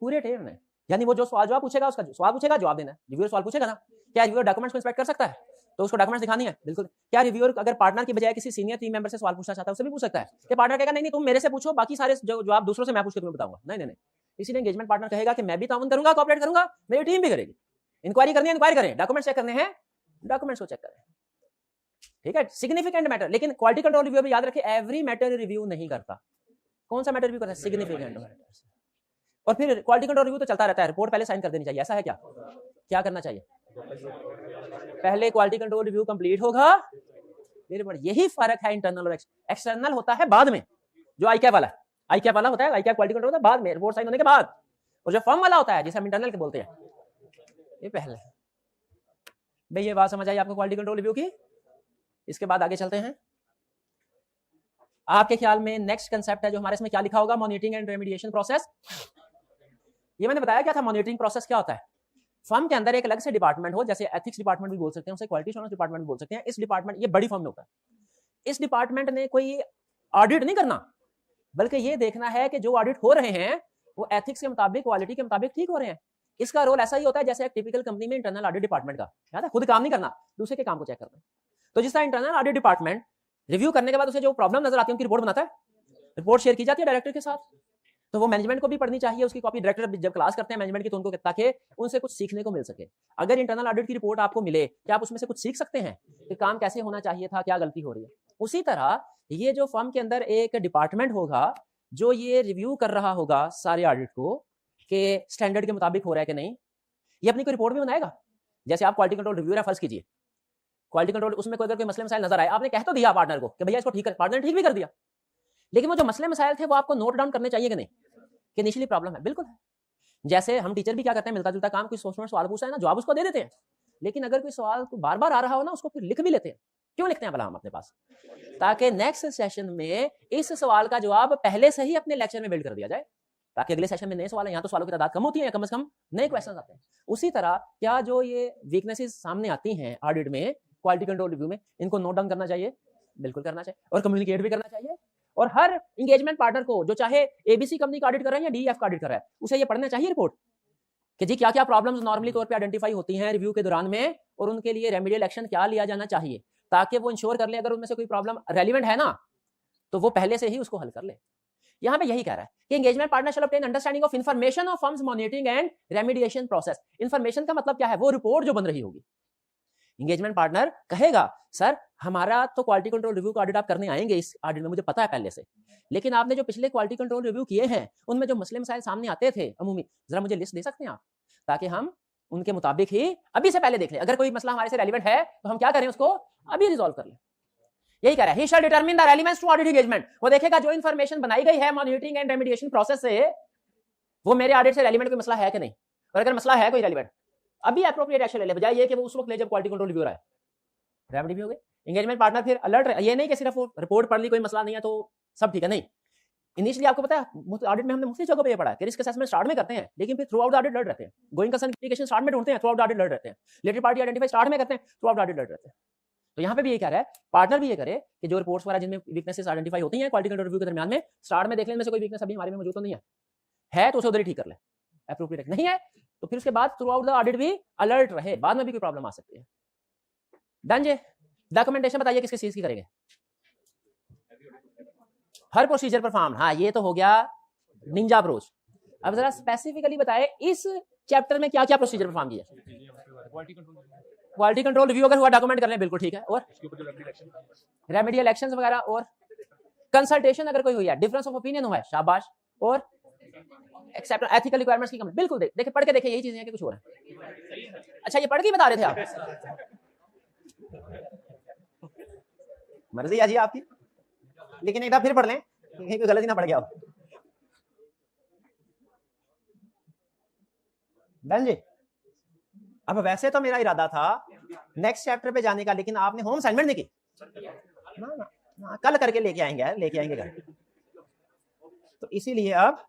पूरे टीम ने। यानी वो जो सवाल जवाब पूछेगा उसका सवाल पूछेगा जवाब देना है। रिव्यूअर सवाल पूछेगा ना, क्या रिव्यूअर डॉक्यूमेंट्स को इंस्पेक्ट कर सकता है, तो उसको डॉक्यूमेंट्स दिखानी है, बिल्कुल। क्या रिव्यूअर अगर पार्टनर की बजाय किसी सीनियर टीम मेंबर से सवाल पूछना चाहता है, उससे भी पूछ सकता है कि पार्टनर कहेगा नहीं नहीं तुम मेरे से पूछो, बाकी सारे जवाब दूसरों से मैं पूछ के तुम्हें बताऊंगा, नहीं नहीं नहीं। इसीलिए एंगेजमेंट पार्टनर कहेगा कि मैं भी ताउन करूंगा, कोऑपरेट करूंगा, मेरी टीम भी करेगी। इंक्वायरी करनी है इंक्वायरी करें, डॉक्यूमेंट्स चेक करने हैं डॉक्यूमेंट्स को चेक करें। ठीक है, सिग्निफिकेंट मैटर। लेकिन क्वालिटी कंट्रोल रिव्यू भी याद रखिए एवरी मैटर रिव्यू नहीं करता। कौन सा मैटर रिव्यू करता है, सिग्निफिकेंट मैटर। और फिर क्वालिटी कंट्रोल रिव्यू तो चलता रहता है, रिपोर्ट पहले साइन कर देनी चाहिए, ऐसा है क्या, क्या करना चाहिए, पहले क्वालिटी कंट्रोल रिव्यू कंप्लीट होगा फिर। यही फर्क है इंटरनल और एक्सटर्नल होता है बाद में। जो आईकैप वाला, आईकैप वाला होता है, आईकैप क्वालिटी कंट्रोल होता है बाद में, रिपोर्ट साइन होने के बाद। और जो फर्म वाला होता है जिसे हम इंटरनल के बोलते हैं, ये पहले। भाई ये बात समझ आई आपको क्वालिटी कंट्रोल रिव्यू की। इसके बाद आगे चलते हैं। आपके ख्याल में नेक्स्ट कंसेप्ट है जो हमारे इसमें क्या लिखा होगा, मॉनिटरिंग एंड रेमेडिएशन प्रोसेस। ये मैंने बताया क्या था, मॉनिटरिंग प्रोसेस क्या होता है, फर्म के अंदर एक अलग से डिपार्टमेंट हो, जैसे एथिक्स डिपार्टमेंट भी बोल सकते हैं, उसे क्वालिटी एश्योरेंस डिपार्टमेंट भी बोल सकते हैं। इस डिपार्टमेंट, ये बड़ी फर्म में होता है, इस डिपार्टमेंट ने कोई ऑडिट नहीं करना, बल्कि ये देखना है कि जो ऑडिट हो रहे हैं वो एथिक्स के मुताबिक, क्वालिटी के मुताबिक ठीक हो रहे हैं। इसका रोल ऐसा ही होता है जैसे एक टिपिकल कंपनी में इंटरनल ऑडिट डिपार्टमेंट का, याद है, खुद काम नहीं करना, दूसरे के काम को चेक करना। तो जिस तरह इंटरनल ऑडिट डिपार्टमेंट रिव्यू करने के बाद उसे जो प्रॉब्लम नजर आती है उनकी रिपोर्ट बनाता है, रिपोर्ट शेयर की जाती है डायरेक्टर के साथ, तो वो मैनेजमेंट को भी पढ़नी चाहिए, उसकी कॉपी डायरेक्टर जब क्लास करते हैं मैनेजमेंट की तो उनको, ताकि उनसे कुछ सीखने को मिल सके। अगर इंटरनल ऑडिट की रिपोर्ट आपको मिले, क्या आप उसमें से कुछ सीख सकते हैं कि काम कैसे होना चाहिए था, क्या गलती हो रही है। उसी तरह ये जो फर्म के अंदर एक डिपार्टमेंट होगा जो ये रिव्यू कर रहा होगा सारे ऑडिट को कि स्टैंडर्ड के मुताबिक हो रहा है कि नहीं, ये अपनी कोई रिपोर्ट भी बनाएगा। जैसे आप क्वालिटी कंट्रोल रिव्यूअर है, फर्ज कीजिए क्वालिटी कंट्रोल, उसमें कोई अगर कोई मसले मसाइल नजर आए, आपने कह तो दिया पार्टनर को कि भैया इसको ठीक कर, पार्टनर ठीक भी कर दिया, लेकिन वो जो मसले मसाइल थे वो आपको नोट डाउन करने चाहिए कि नहीं, कि इनिशियली प्रॉब्लम है, बिल्कुल है। जैसे हम टीचर भी क्या करते हैं, मिलता जुलता काम, कोई स्टूडेंट सवाल पूछा है ना, जवाब उसको दे देते हैं, लेकिन अगर कोई सवाल बार बार आ रहा हो ना, उसको फिर लिख भी लेते हैं। क्यों लिखते हैं भला हम अपने पास, ताकि नेक्स्ट सेशन में इस सवाल का जवाब पहले से ही अपने लेक्चर में बिल्ड कर दिया जाए, ताकि अगले सेशन में नए सवाल है, यहाँ तो सवालों की तादाद कम होती है, कम से कम नए क्वेश्चन आते हैं। उसी तरह क्या जो ये वीकनेसेस सामने आती हैं ऑडिट में, क्वालिटी कंट्रोल रिव्यू में, इनको नोट डाउन करना चाहिए, बिल्कुल करना चाहिए, और कम्युनिकेट भी करना चाहिए। और हर इंगेजमेंट पार्टनर को, जो चाहे एबीसी कंपनी का ऑडिट कर रहा है या डीएफ का ऑडिट कर रहा है, उसे ये पढ़ना चाहिए रिपोर्ट कि जी क्या क्या प्रॉब्लम्स नॉर्मली तौर पे आइडेंटिफाई होती हैं रिव्यू के दौरान में, और उनके लिए रेमेडियल एक्शन क्या लिया जाना चाहिए, ताकि वो इंश्योर कर ले अगर उनमें से कोई प्रॉब्लम रेलिवेंट है ना, तो वो पहले से ही उसको हल कर ले। यहाँ पे यही कह रहा है कि engagement partner shall obtain understanding of information of firm's monitoring and remediation process. Information का मतलब क्या है, वो रिपोर्ट जो बन रही होगी। एंगेजमेंट पार्टनर कहेगा सर हमारा तो क्वालिटी कंट्रोल रिव्यू का ऑडिट आप करने आएंगे, इस ऑडिट में मुझे पता है पहले से, लेकिन आपने जो पिछले क्वालिटी कंट्रोल रिव्यू किए हैं उनमें जो मसले मसाइल सामने आते थे अमूमी, जरा मुझे लिस्ट दे सकते हैं आप, ताकि हम उनके मुताबिक ही अभी से पहले देख लें, अगर कोई मसला हमारे से रेलिवेंट है तो हम क्या करें, उसको अभी रिजॉल्व कर लें। यही कह रहा है, he shall determine the relevance to audit engagement। वो देखेगा जो इन्फॉर्मेशन बनाई गई है मॉनिटरिंग एंड रेमेडिएशन प्रोसेस से, वो मेरे ऑडिट से रेलिवेंट कोई मसला है कि नहीं, और अगर मसला है कोई रेलिवेंट, अभी एप्रोप्रिएट एक्शन ले ले, बजाय ये कि वो उस वक्त ले जब क्वालिटी कंट्रोल रिव्यू रहा है, रेमेडी भी हो गई। एंगेजमेंट पार्टनर फिर अलर्ट रहे, ये नहीं कि सिर्फ रिपोर्ट पढ़ ली कोई मसला नहीं है तो सब ठीक है, नहीं। इनिशियली आपको पता है ऑडिट में हमने मुख्तलिफ जगहों पे ये पढ़ा है कि रिस्क असेसमेंट स्टार्ट में करते हैं, लेकिन फिर थ्रू आउट ऑडिट लड़ रहते हैं, गोइंग कंसर्न इंडिकेशन स्टार्ट में ढूंढते हैं, थ्रू आउट ऑडिट लड़ रहते हैं, रिलेटेड पार्टी आइडेंटिफाई स्टार्ट में करते हैं, थ्रू आउट ऑडिट लड़ रहते हैं। तो यहाँ पे भी ये कह रहा है, पार्टनर भी ये करे कि जो रिपोर्ट्स वगैरह जिनमें वीकनेसेस आइडेंटिफाई होती हैं क्वालिटी कंट्रोल रिव्यू के दरमियान में, स्टार्ट में देख लेने में से कोई वीकनेस अभी हमारे में मौजूद तो नहीं है तो उसे उधर ही ठीक कर ले, एप्रोप्रिएट नहीं है तो फिर उसके बाद थ्रू आउट द ऑडिट भी अलर्ट रहे, बाद में भी कोई प्रॉब्लम आ सकती है। डन जी। डॉक्यूमेंटेशन बताइए किस चीज की करेंगे, हर प्रोसीजर परफॉर्म, हाँ ये तो हो गया निंजा अप्रोच। अब जरा स्पेसिफिकली बताए इस चैप्टर में क्या क्या प्रोसीजर परफॉर्म किया। क्वालिटी कंट्रोल रिव्यू अगर हुआ डॉक्यूमेंट कर लें, बिल्कुल ठीक है, और रेमेडियल एक्शंस वगैरह, और कंसल्टेशन अगर कोई हुई है, डिफरेंस ऑफ ओपिनियन हुआ है, शाबाश, और एक्सेप्ट एथिकल रिक्वायरमेंट्स की कमी, बिल्कुल देखिए पढ़ के देखिए, यही चीजें हैं कि कुछ हो रहा है। अच्छा ये पढ़ के बता रहे थे आप, मर्जी है जी आपकी, लेकिन एक बार फिर पढ़ लें कहीं कोई गलती ना पड़ गया हो। डन जी। अब वैसे तो मेरा इरादा था नेक्स्ट चैप्टर पे जाने का, लेकिन आपने होम असाइनमेंट नहीं की ना, ना, ना कल करके लेके आएंगे घर, तो इसीलिए अब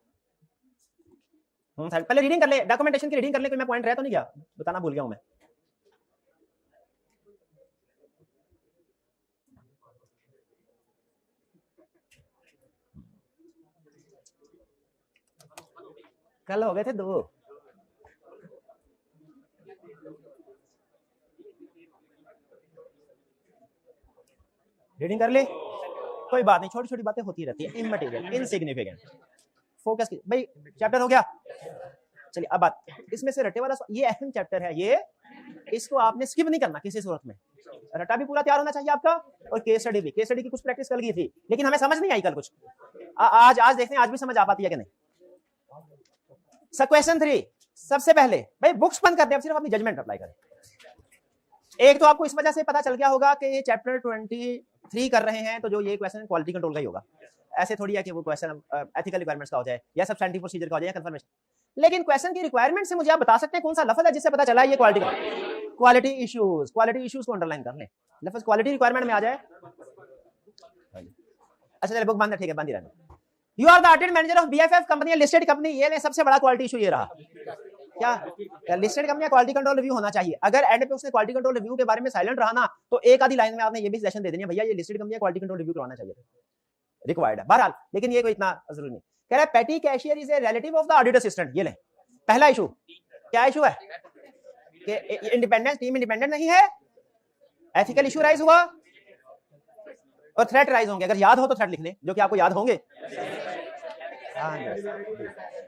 पहले रीडिंग कर ले, डॉक्यूमेंटेशन की रीडिंग कर ले, कोई मैं पॉइंट रह तो नहीं गया, बताना भूल गया हूं मैं। कल हो गए थे 2, रीडिंग कर ले, कोई बात नहीं, छोटी छोटी बातें होती रहती है, इमैटेरियल इनसिग्निफिकेंट, फोकस की भाई। चैप्टर हो गया, चलिए अब बात, इसमें से रटे वाला ये अहम चैप्टर है, ये इसको आपने स्किप नहीं करना किसी सूरत में, रटा भी पूरा तैयार होना चाहिए आपका, और केस स्टडी भी, केस स्टडी की कुछ प्रैक्टिस कल की थी लेकिन हमें समझ नहीं आई कल कुछ, आज देखते हैं आज भी समझ आ पाती है कि नहीं। क्वेश्चन 3 सबसे पहले भाई बुक्स बंद कर दे, अब सिर्फ अपनी जजमेंट अप्लाई करें। एक तो आपको इस वजह से पता चल गया होगा कि ये चैप्टर 23 कर रहे हैं, तो जो ये क्वेश्चन क्वालिटी कंट्रोल का ही होगा, ऐसे थोड़ी है कि वो क्वेश्चन एथिकल रिक्वायरमेंट्स का हो जाए या सब्सटेंटिव प्रोसीजर का हो जाए या कंफर्मेशन, लेकिन क्वेश्चन की रिक्वायरमेंट से मुझे आप बता सकते हैं कौन सा लफ्ज है जिससे पता चला ये क्वालिटी इश्यूज को अंडरलाइन कर लें, लफ्ज क्वालिटी रिक्वायरमेंट में आ जाए। अच्छा चलो बुक बंद है, ठीक है बंद ही रहना। You are the audit manager of BFF company, listed company. ये सबसे बड़ा क्वालिटी इशू ये रहा क्या listed company quality control review होना चाहिए। अगर एंड पे उसने क्वालिटी कंट्रोल रिव्यू के बारे में साइलेंट रहा ना तो एक आधी लाइन में आपने ये भी सजेशन दे देनी है भैया ये listed company quality control review करवाना चाहिए, रिक्वायर्ड है बहरहाल, लेकिन ये कोई इतना जरूरी नहीं। कह रहा है पेटी cashier is a relative of the audit assistant. ये ले पहला इशू, क्या इशू है कि इंडिपेंडेंस, टीम इंडिपेंडेंट नहीं है, एथिकल इशू राइज हुआ और थ्रेट राइज होंगे। अगर याद हो तो थ्रेट लिख लें जो कि आपको याद होंगे।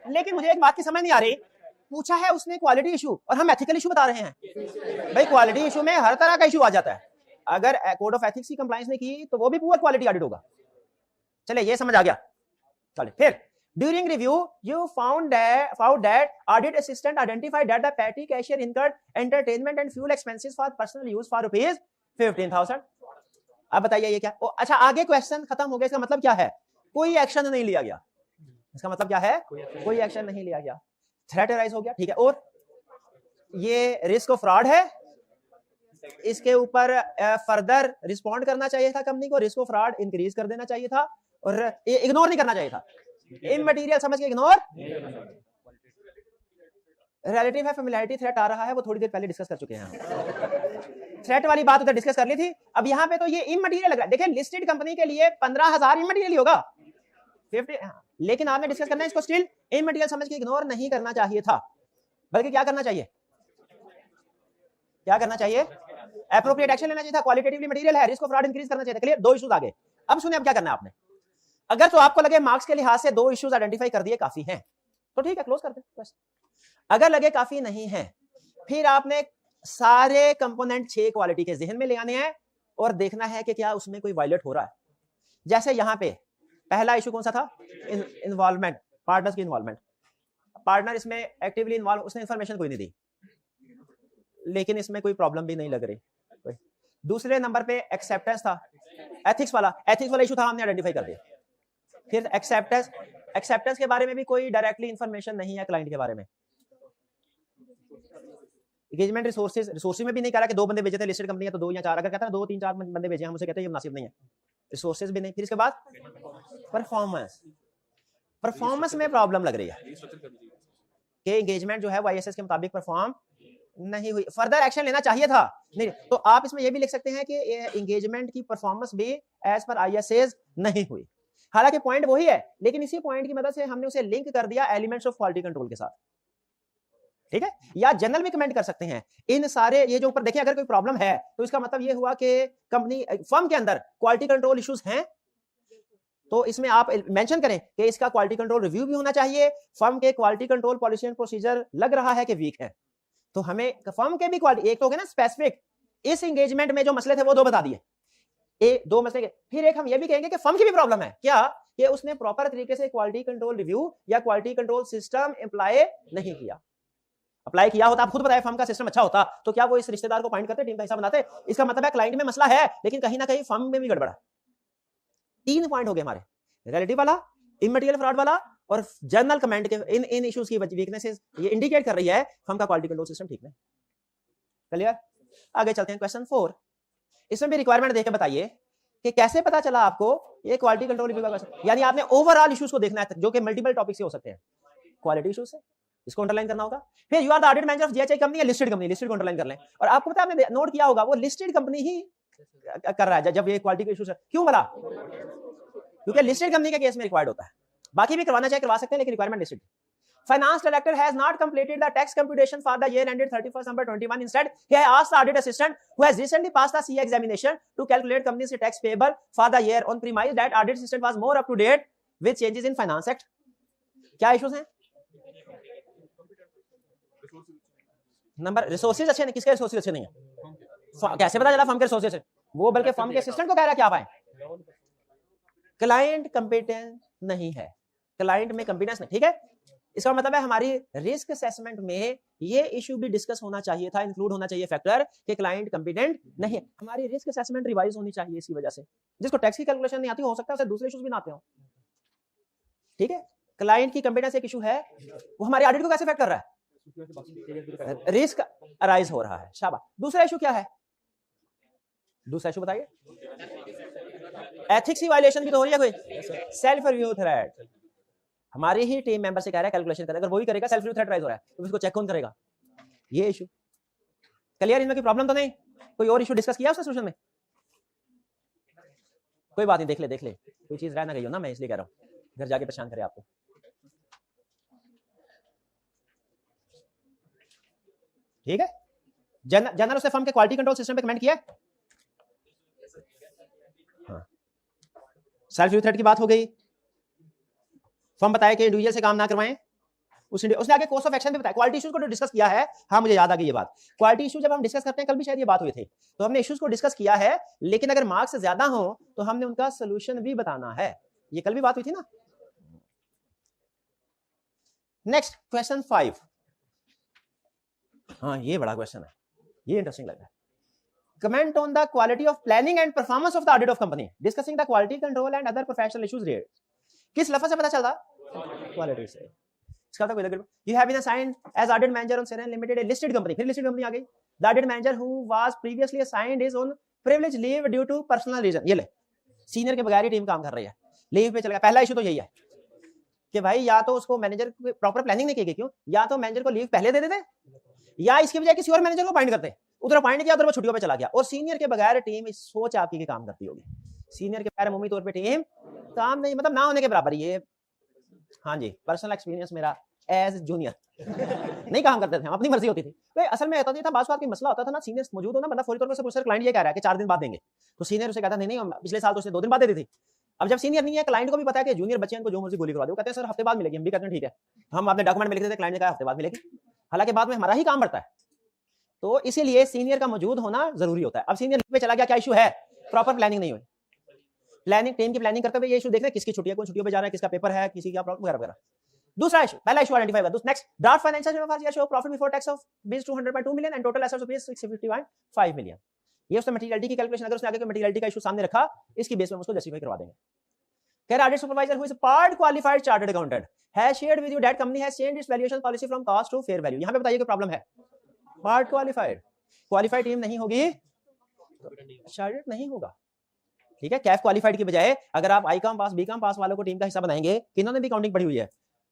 लेकिन मुझे एक बात की समझ नहीं आ रही, पूछा है उसने क्वालिटी इशू और हम एथिकल इशू बता रहे हैं। भाई क्वालिटी इशू में हर तरह का इशू आ जाता है, अगर कोड ऑफ एथिक्स की कंप्लायंस नहीं की तो वो भी पुअर क्वालिटी ऑडिट होगा। चले ये समझ आ गया। चले फिर during review you found that audit assistant identified that the petty cashier incurred entertainment and fuel expenses for personal use for ₹15,000। अब बताइए ये क्या? अच्छा आगे क्वेश्चन खत्म हो गया, इसका मतलब क्या है? कोई एक्शन नहीं लिया गया। इसका मतलब क्या है? कोई एक्शन नहीं लिया गया, थ्रेट राइज हो गया, ठीक है। और ये रिस्क ऑफ फ्रॉड है, इसके ऊपर फर्दर रिस्पॉन्ड करना चाहिए था कंपनी को, रिस्क ऑफ फ्रॉड इंक्रीज कर देना चाहिए था और इग्नोर नहीं करना चाहिए था। इमटेरियल समझ के इग्नोर। रिलेटिव है, फेमिलियरिटी थ्रेट आ रहा है, वो थोड़ी देर पहले डिस्कस कर चुके हैं। थ्रेट वाली बात उधर डिस्कस कर ली थी, अब यहाँ पे तो ये इमटेरियल लग रहा है। देखिए लिस्टेड कंपनी के लिए 15,000 इमटेरियल होगा 50, लेकिन आपने डिस्कस करना है इसको स्टिल इमटेरियल समझ के इग्नोर नहीं करना चाहिए था, बल्कि क्या करना चाहिए? क्या करना चाहिए? एप्रोप्रिएट एक्शन लेना चाहिए था। क्वालिटेटिवली मटेरियल है, रिस्क ऑफ फ्रॉड इंक्रीज करना चाहिए था। क्लियर? दो इश्यूज आगे। अब सुनिए अब क्या करना है आपने। अगर तो आपको लगे मार्क्स के लिहाज से दो इश्यूज आइडेंटिफाई कर दिए काफी हैं तो ठीक है क्लोज कर दे बस। अगर लगे काफी नहीं है फिर आपने सारे कंपोनेंट 6 क्वालिटी के जहन में ले आने हैं और देखना है कि क्या उसमें कोई वायलेट हो रहा है। जैसे यहां पे पहला इशू कौन सा था? इन्वॉल्वमेंट, पार्टनर्स की इन्वॉल्वमेंट। पार्टनर इसमें एक्टिवली इन्वॉल्व, उसने इंफॉर्मेशन कोई नहीं दी लेकिन इसमें कोई प्रॉब्लम भी नहीं लग रही। दूसरे नंबर पे एक्सेप्टेंस था, एथिक्स वाला इशू था, हमने आइडेंटिफाई कर दिया। फिर एक्सेप्टेंस के बारे में भी कोई डायरेक्टली इंफॉर्मेशन नहीं है क्लाइंट के बारे में। एंगेजमेंट रिसोर्सेज में भी नहीं कह रहा कि 2 बंदे भेजे थे, लिस्टेड कंपनी है तो 2 या 4, अगर कहता है 2, 3, 4 बंदे भेजे हम उसे कहते हैं ये मुनासिब नहीं है। रिसोर्सेज भी नहीं। फिर इसके बाद परफॉर्मेंस में प्रॉब्लम लग रही है कि एंगेजमेंट जो है वो आईएसएस के मुताबिक परफॉर्म नहीं हुई, फर्दर एक्शन लेना चाहिए था। नहीं तो आप इसमें ये भी लिख सकते हैं कि एंगेजमेंट की परफॉर्मेंस भी एज पर आईएसएस नहीं हुई। हालांकि पॉइंट वही है लेकिन इसी पॉइंट की मदद से हमने उसे लिंक कर दिया एलिमेंट्स ऑफ क्वालिटी कंट्रोल के साथ, ठीक है। या जनरल में कमेंट कर सकते हैं इन सारे, ये जो ऊपर देखिए अगर कोई प्रॉब्लम है तो इसका मतलब ये हुआ कि कंपनी फर्म के अंदर क्वालिटी कंट्रोल इश्यूज हैं, तो इसमें आप मेंशन करें कि इसका क्वालिटी कंट्रोल रिव्यू भी होना चाहिए। फर्म के quality control policy and procedure लग रहा है कि वीक है, तो हमें फर्म के भी क्वालिटी, एक तो हो गया ना स्पेसिफिक, इस एंगेजमेंट में जो मसले थे वो 2 बता दिए, 2 मसले के। फिर एक हम ये भी कहेंगे कि फर्म की भी प्रॉब्लम है क्या कि उसने प्रॉपर तरीके से क्वालिटी कंट्रोल रिव्यू या क्वालिटी कंट्रोल सिस्टम अप्लाई नहीं किया। अप्लाई किया होता, आप खुद बताएं, फर्म का सिस्टम अच्छा होता तो क्या वो इस रिश्तेदार को पॉइंट करते, टीम का हिस्सा बनाते? इसका मतलब है क्लाइंट में मसला है लेकिन कहीं ना कहीं फर्म में भी गड़बड़ा। 3 पॉइंट हो गए हमारे, रिलेटिव वाला, इमटेरियल फ्रॉड वाला और जनरल कमेंट के। इन इश्यूज की वीकनेसेस ये इंडिकेट कर रही है फर्म का क्वालिटी कंट्रोल सिस्टम ठीक नहीं। क्लियर? आगे चलते हैं क्वेश्चन 4। इसमें भी रिक्वायरमेंट देके बताइए कि कैसे पता चला आपको ये क्वालिटी कंट्रोल रिव्यू का क्वेश्चन, यानी आपने ओवरऑल इश्यूज को देखना है जो कि मल्टीपल टॉपिक से हो सकते हैं। क्वालिटी इश्यूज से इसको अंडरलाइन करना होगा। फिर you are the audit manager of GHI company या लिस्टेड कंपनी, लिस्टेड को अंडरलाइन कर लें। और आपको पता है आपने नोट किया होगा वो लिस्टेड कंपनी ही कर रहा है जब ये क्वालिटी के इश्यूज है। क्यों बोला? क्योंकि लिस्टेड कंपनी के केस में रिक्वायर्ड होता है, बाकी भी करवाना चाहिए करवा सकते हैं लेकिन requirement listed. Finance director has not completed the tax computation for the year ended 31st December 21. Instead, he has asked the audit assistant who has recently passed the CA examination to calculate company's tax payable for the year on premise that audit assistant was more up to date with changes in Finance Act. क्या issues हैं? Number resources अच्छे नहीं, किसके resources अच्छे नहीं है? कैसे पता चला फर्म के रिसोर्सेज? वो बल्कि फर्म के असिस्टेंट को कह रहा है क्या पाए, क्लाइंट कंपिटेंस नहीं है, क्लाइंट में कंपिटेंस नहीं, ठीक है। इसका मतलब है हमारी रिस्क असेसमेंट में ये इशू भी डिस्कस होना चाहिए था, इंक्लूड होना चाहिए फैक्टर कि क्लाइंट कंपिटेंट नहीं है। हमारी रिस्क असेसमेंट रिवाइज होनी चाहिए इसी वजह से। जिसको टैक्स की कैलकुलेशन नहीं आती हो सकता है उसे दूसरे इश्यूज भी ना आते हो, ठीक है। क्लाइंट की कंपिटेंस एक इशू है, वो हमारे ऑडिट को कैसे इफेक्ट कर रहा है? रिस्क अराइज हो रहा है, शाबाश। दूसरा इशू क्या है? दूसरा इशू बताइए। एथिक्स की वायलेशन भी तो हो रही है कोई। सेल्फ रिव्यू थ्रेट, हमारी ही टीम मेंबर से कह रहा है कैलकुलेशन करें, अगर वो ही करेगा सेल्फ रिव्यू थ्रेट राइज हो रहा है तो उसको चेक कौन करेगा? ये इशू क्लियर, इनमें कोई प्रॉब्लम तो नहीं? कोई और इशू डिस्कस किया उसने सोल्यूशन में? कोई बात नहीं, देख ले कोई चीज रह ना गई हो ना, मैं इसलिए कह रहा हूं घर जाके परेशान करे आपको। ठीक है, जनरल उसने फर्म के क्वालिटी कंट्रोल सिस्टम पे कमेंट किया। हाँ, सेल्फ रिव्यू थ्रेट की बात हो गई, फर्म बताया कि इंडिविजुअल से काम ना करवाएं, उसने आगे कोर्स ऑफ एक्शन भी बताया। क्वालिटी इश्यूज को डिस्कस किया है, हाँ मुझे याद आ गई ये बात। क्वालिटी इशू जब हम डिस्कस करते हैं, कल भी शायद ये बात हुई थी, तो हमने इश्यूज को डिस्कस किया है, लेकिन अगर मार्क्स ज्यादा हो तो हमने उनका सोल्यूशन भी बताना है, ये कल भी बात हुई थी ना। नेक्स्ट क्वेश्चन 5, हाँ ये बड़ा क्वेश्चन है, ये इंटरेस्टिंग लग रहा है। Comment on the quality of planning and performance of the audit of company, discussing the quality control and other professional issues rate. किस लफ्ज से पता चलता? क्वालिटी से। इसका कोई लगे, you have been assigned as audit manager on Seren Limited, a listed company, फिर listed company आ गई। The audit manager who was previously assigned is on privilege leave due to personal reason। ये ले, senior के बगैर ही team काम कर रही है, लीव पे चला गया। पहला इशू तो यही है कि भाई या तो उसको मैनेजर प्रॉपर प्लानिंग नहीं की गई, क्यों? या तो मैनेजर को लीव पहले दे देते, या इसके बजाय किसी और मैनेजर को अपॉइंट करते, उधर अपॉइंट किया, उधर वो छुट्टियों पे चला गया। और सीनियर के बगैर टीम, सोच आपकी की काम करती होगी, सीनियर के बगैर अमूमी तौर पे टीम काम नहीं, मतलब ना होने के बराबर। ये हाँ जी, पर्सनल एक्सपीरियंस मेरा एज जूनियर नहीं काम करते थे हम, अपनी मर्जी होती थी। तो असल में होता नहीं था, बात की मसला होता था ना, सीनियर मौजूद हो ना, मतलब फौरी तौर पर सर क्लाइंट ये कह रहा है कि 4 दिन बाद देंगे, तो सीनियर उसे कहता नहीं पिछले साल तो उसने 2 दिन बाद दे दी थी। अब जब सीनियर नहीं है, क्लाइंट को भी पता है कि जूनियर बच्चे हैं, इनको जो मर्जी गोली करवा दो, कहते हैं सर हफ्ते बाद मिलेगी, हम भी कहते हैं ठीक है, हम अपने डॉक्यूमेंट में लिख देते, क्लाइंट ने कहा हफ्ते बाद मिलेगी, हालांकि बाद में हमारा ही काम बढ़ता है। तो इसीलिए सीनियर का मौजूद होना जरूरी होता है। अब सीनियर पे चला गया, क्या इशू है? प्रॉपर प्लानिंग नहीं हुई। प्लानिंग, टीम की प्लानिंग करते हुए ये इशू देखना, किसकी छुट्टियां, कौन छुट्टियों पे जा रहा है, किसका पेपर है, किसी का प्रॉब्लम वगैरह। दूसरा इशू, पहला इशू आइडेंटिफाई कर। Next, draft financial statement show profit before tax of ₹200.2 million and total assets ₹650.5 million. ये उसने मटेरियलिटी की कैलकुलेशन, अगर उसने आगे मटेरियलिटी का इशू सामने रखा, इसकी बेस पे हम उसको जस्टिफाई करवा देंगे। कह रहा audit supervisor who is part qualified chartered accountant has shared with you that company has changed its valuation policy from cost to fair value. यहां पे बताइए कि प्रॉब्लम है, पार्ट क्वालिफाइड टीम नहीं होगी, चार्टर्ड नहीं होगा। ठीक है, कैफ क्वालिफाइड की बजाय अगर आप आईकॉम पास, बीकॉम पास वालों को टीम का हिस्सा बनाएंगे, किन्होंने भी अकाउंटिंग पढ़ी हुई है,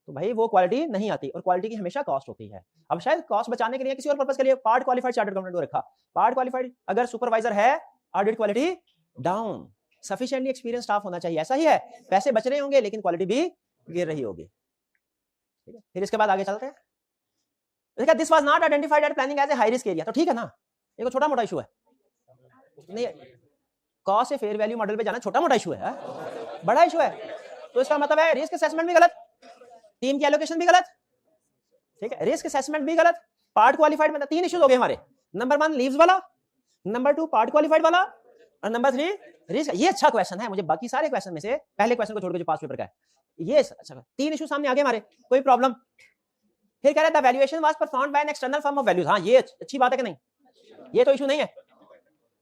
तो भाई वो क्वालिटी नहीं आती, और क्वालिटी की हमेशा कॉस्ट होती है। अब शायद कॉस्ट बचाने के लिए, किसी और पर्पस के लिए पार्ट क्वालिफाइड चार्टर्ड अकाउंटेंट को रखा। पार्ट क्वालिफाइड अगर सुपरवाइजर है, audit quality down, sufficiently experience staff होना चाहिए, ऐसा ही है। पैसे बच रहे होंगे लेकिन क्वालिटी भी गिर रही होगी। ठीक है, फिर इसके बाद आगे चलते हैं। देखा, this was not identified at planning as a high risk area, तो ठीक है ना, ये तो छोटा मोटा इशू है नहीं, कॉस्ट से फेयर वैल्यू मॉडल पे जाना छोटा मोटा इशू है, बड़ा इशू है। तो इसका मतलब है रिस्क असेसमेंट भी गलत, टीम की एलोकेशन भी गलत। ठीक है, रिस्क असेसमेंट भी गलत, पार्ट क्वालिफाइड में 3 इश्यूज हो गए हमारे। नंबर 1 लीव्स वाला, नंबर 2 पार्ट क्वालिफाइड वाला, और नंबर 3 रिस्क। ये अच्छा क्वेश्चन है, मुझे बाकी सारे क्वेश्चन में से पहले क्वेश्चन को छोड़ के जो पास पेपर का है, ये अच्छा 3 इशू सामने आ गए हमारे, कोई प्रॉब्लम। फिर कह रहा था valuation was performed by an external firm of values. हाँ, ये अच्छी बात है कि नहीं? ये तो इशू नहीं है,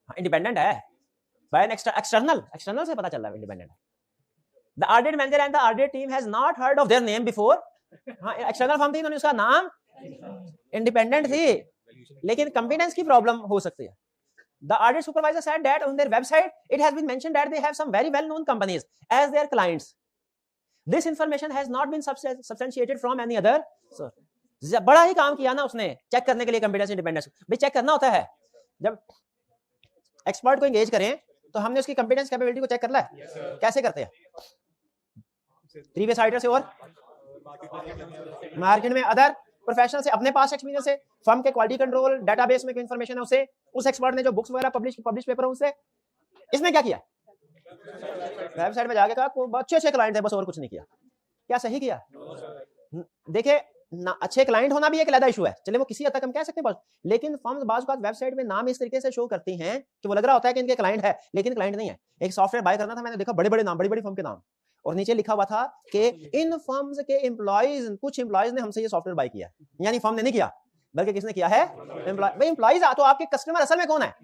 इंडिपेंडेंट है, बाय एन एक्सटर्नल से पता चल रहा है इंडिपेंडेंट है। The audit manager and the audit team has not heard of their name before। हाँ, एक्सटर्नल फर्म थी, उन्होंने उसका नाम, इंडिपेंडेंट थी, लेकिन कंपिटेंस की प्रॉब्लम हो सकती है। The audit supervisor said that on their website it has been mentioned that they have some very well known companies as their clients। This information has not been substantiated from any other source। बड़ा ही काम किया ना उसने check करने के लिए competence independence भी check करना होता है। जब एक्सपर्ट को एंगेज करें तो हमने उसकी कंपिटेंस कैपेबिलिटी को चेक करना है। कैसे करते हैं? प्रीवियस राइटर से और मार्केट में अदर प्रोफेशनल से, अपने पास एक्सपीरियंस से, फर्म के क्वालिटी कंट्रोल डेटाबेस में कोई इंफॉर्मेशन है उसे, उस एक्सपर्ट ने जो बुक्स वगैरह पब्लिश पेपर है उससे। इसमें क्या किया? वेबसाइट पे जाके कहा अच्छे क्लाइंट थे, बस और कुछ नहीं किया। क्या सही किया? देखिए ना, अच्छे क्लाइंट होना भी एक अलग इशू है, चले वो किसी हद तक हम कह सकते हैं, लेकिन फर्म्स बाज़ वेबसाइट में नाम इस तरीके से शो करती हैं कि वो लग रहा होता है कि इनके क्लाइंट है, लेकिन क्लाइंट नहीं है। एक सॉफ्टवेयर बाय करना था, मैंने देखा बड़े बड़े नाम, बड़ी बड़ी फर्म के नाम, और नीचे लिखा हुआ था कि इन फर्म्स के एम्प्लॉइज, कुछ एम्प्लॉइज ने हमसे ये सॉफ्टवेयर बाय किया। यानी फर्म ने नहीं किया, बल्कि किसने किया है? एम्प्लॉइज। तो आपके कस्टमर असल में कौन है?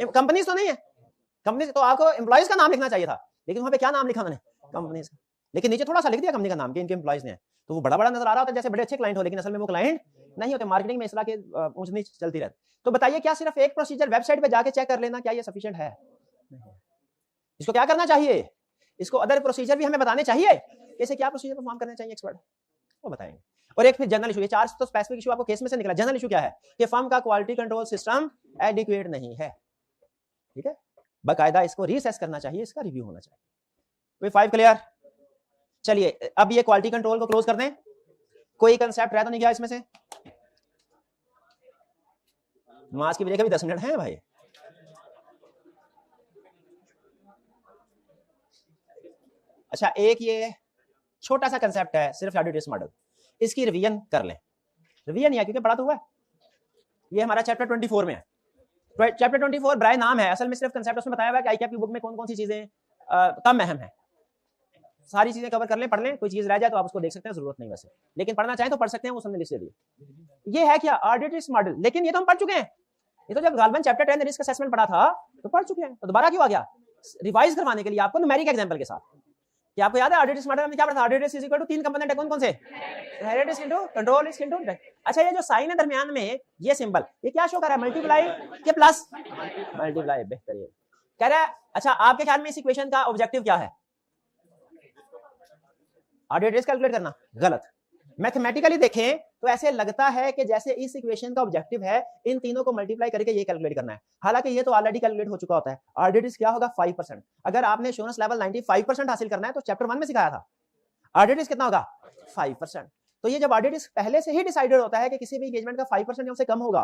कंपनीज तो नहीं है। कंपनी तो आपको एम्प्लॉइज का नाम लिखना चाहिए था, लेकिन वहां पे क्या नाम लिखा मैंने? कंपनीज। लेकिन नीचे थोड़ा सा लिख दिया कंपनी का नाम कि इनके एम्प्लॉइज ने, तो वो बड़ा बड़ा नजर आ रहा होता है, जैसे बड़े अच्छे क्लाइंट हो, लेकिन असल में वो क्लाइंट नहीं होते। मार्केटिंग में इस तरह के ऊंच नीच चलती रहती। तो बताइए, क्या सिर्फ एक प्रोसीजर वेबसाइट पे जाके चेक कर लेना क्या ये सफिशिएंट है? इसको क्या करना चाहिए, इसको अदर प्रोसीजर भी हमें बताने चाहिए, कैसे क्या प्रोसीजर परफॉर्म करने चाहिए एक्सपर्ट, वो बताएंगे। और एक फिर जनरल इशू, ये 4 तो स्पेसिफिक इशू आपको केस में से निकला। जनरल इशू क्या है कि फर्म का क्वालिटी कंट्रोल सिस्टम एडिक्वेट नहीं है, ठीक है, बाकायदा इसको रीअसेस करना चाहिए, इसका रिव्यू होना चाहिए। कोई 5 क्लियर? चलिए अब ये क्वालिटी कंट्रोल को क्लोज कर दें। कोई कंसेप्ट रह तो नहीं गया इसमें से? नमाज की वजह के भी 10 मिनट हैं भाई। अच्छा एक ये छोटा सा कंसेप्ट है सिर्फ ऑडिट रिस्क मॉडल, इसकी रिवीजन कर लें। रिवीजन या क्योंकि पढ़ा तो हुआ है, ये हमारा चैप्टर 24 में है। चैप्टर 24 ब्राय नाम है, असल में सिर्फ कंसेप्ट उसमें बताया हुआ है कि आईकैप की बुक में कौन कौन सी चीजें कम अहम है। सारी चीजें कवर कर लें, पढ़ लें, कोई चीज रह जाए तो आप उसको देख सकते हैं, जरूरत नहीं वैसे, लेकिन पढ़ना चाहें तो पढ़ सकते हैं, वो हमने लिस्ट दे दी। ये है क्या ऑडिट रिस्क मॉडल, लेकिन ये तो हम पढ़ चुके हैं, ये तो जब गालबन चैप्टर 10 रिस्क असेसमेंट पढ़ा था तो पढ़ चुके हैं, तो दोबारा क्यों आ गया? रिवाइज करवाने के लिए आपको न्यूमेरिक एग्जांपल के साथ। क्या आपको याद है ऑडिट रिस्क मॉडल में क्या पढ़ा था? Audit risk is equal to 3 component है, कौन कौन से? Inherent risk into control risk into. अच्छा ये जो साइन है दरमियान में ये सिंबल, ये क्या शो कर रहा है? मल्टीप्लाई के प्लस मल्टीप्लाई, बेहतरीन कह रहा है। अच्छा आपके ख्याल में इस इक्वेशन का ऑब्जेक्टिव क्या है? ऑडिट रिस्क कैलकुलेट करना? गलत। मैथमेटिकली देखें तो ऐसे लगता है कि जैसे इस इक्वेशन का ऑब्जेक्टिव है इन तीनों को मल्टीप्लाई करके ये कैलकुलेट करना है, हालांकि ये तो ऑलरेडी कैलकुलेट हो चुका होता है। ऑडिट रिस्क क्या होगा? 5%। अगर आपने एश्योरेंस लेवल 95% हासिल करना है तो चैप्टर 1 में सिखाया था, ऑडिट रिस्क कितना होगा? 5%। तो ये जब ऑडिट रिस्क पहले से ही डिसाइडेड होता है कि किसी भी एंगेजमेंट का 5% या उससे कम होगा,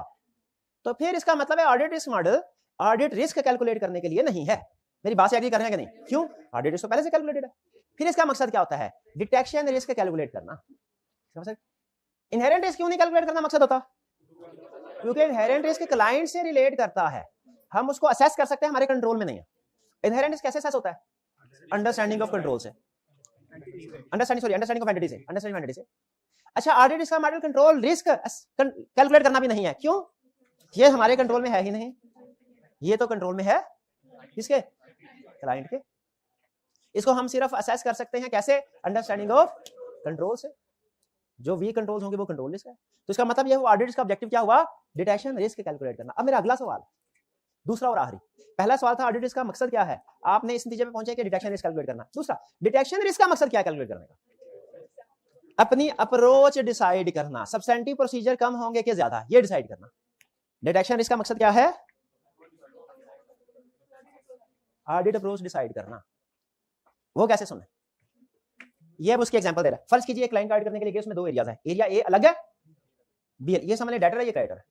तो फिर इसका मतलब है audit risk model audit risk calculate करने के लिए नहीं है। मेरी बात से एग्री कर रहे हैं कि नहीं? क्यों? ऑडिट रिस्क तो पहले से कैलकुलेटेड है। फिर इसका मकसद क्या होता है? डिटेक्शन रिस्क कैलकुलेट करना। इनहेरेंट रिस्क क्यों नहीं कैलकुलेट करना मकसद होता? क्योंकि इनहेरेंट रिस्क क्लाइंट से रिलेट करता है, हम उसको असेस कर सकते हैं, हमारे कंट्रोल में नहीं है। इनहेरेंट रिस्क कैसे असेस होता है? अंडरस्टैंडिंग ऑफ कंट्रोल से, अंडरस्टैंडिंग ऑफ एंटिटी से। अच्छा ऑडिट रिस्क का मॉडल कंट्रोल रिस्क कैलकुलेट करना भी नहीं है, क्यों? ये हमारे कंट्रोल में है ही नहीं, ये तो कंट्रोल में है किसके? क्लाइंट के। इसको हम सिर्फ असेस कर सकते हैं कैसे? अंडरस्टैंडिंग ऑफ कंट्रोल से। जो वीक कंट्रोल्स होंगे वो कंट्रोल रिस्क है। तो इसका मतलब ये हुआ ऑडिट का ऑब्जेक्टिव क्या हुआ? डिटेक्शन रिस्क कैलकुलेट करना। अब मेरा अगला सवाल, दूसरा और आखिरी, पहला सवाल था ऑडिट का मकसद क्या है, आपने इस नतीजे पे पहुंचे कि डिटेक्शन रिस्क कैलकुलेट करना। दूसरा, डिटेक्शन रिस्क का मकसद क्या है कैलकुलेट करने का? अपनी अप्रोच डिसाइड करना, सब्सटेंटिव प्रोसीजर कम होंगे कि ज्यादा, ये डिसाइड करना। डिटेक्शन रिस्क का मकसद क्या है? ऑडिट अप्रोच डिसाइड करना। वो कैसे सुने? ये अब उसके एग्जांपल दे रहा है। फर्ज कीजिए एक क्लाइंट गाइड करने के लिए उसमें 2 एरियाज है, एरिया ए अलग है, बी ये समझ ले, डेटर है, ये क्रेडिटर है,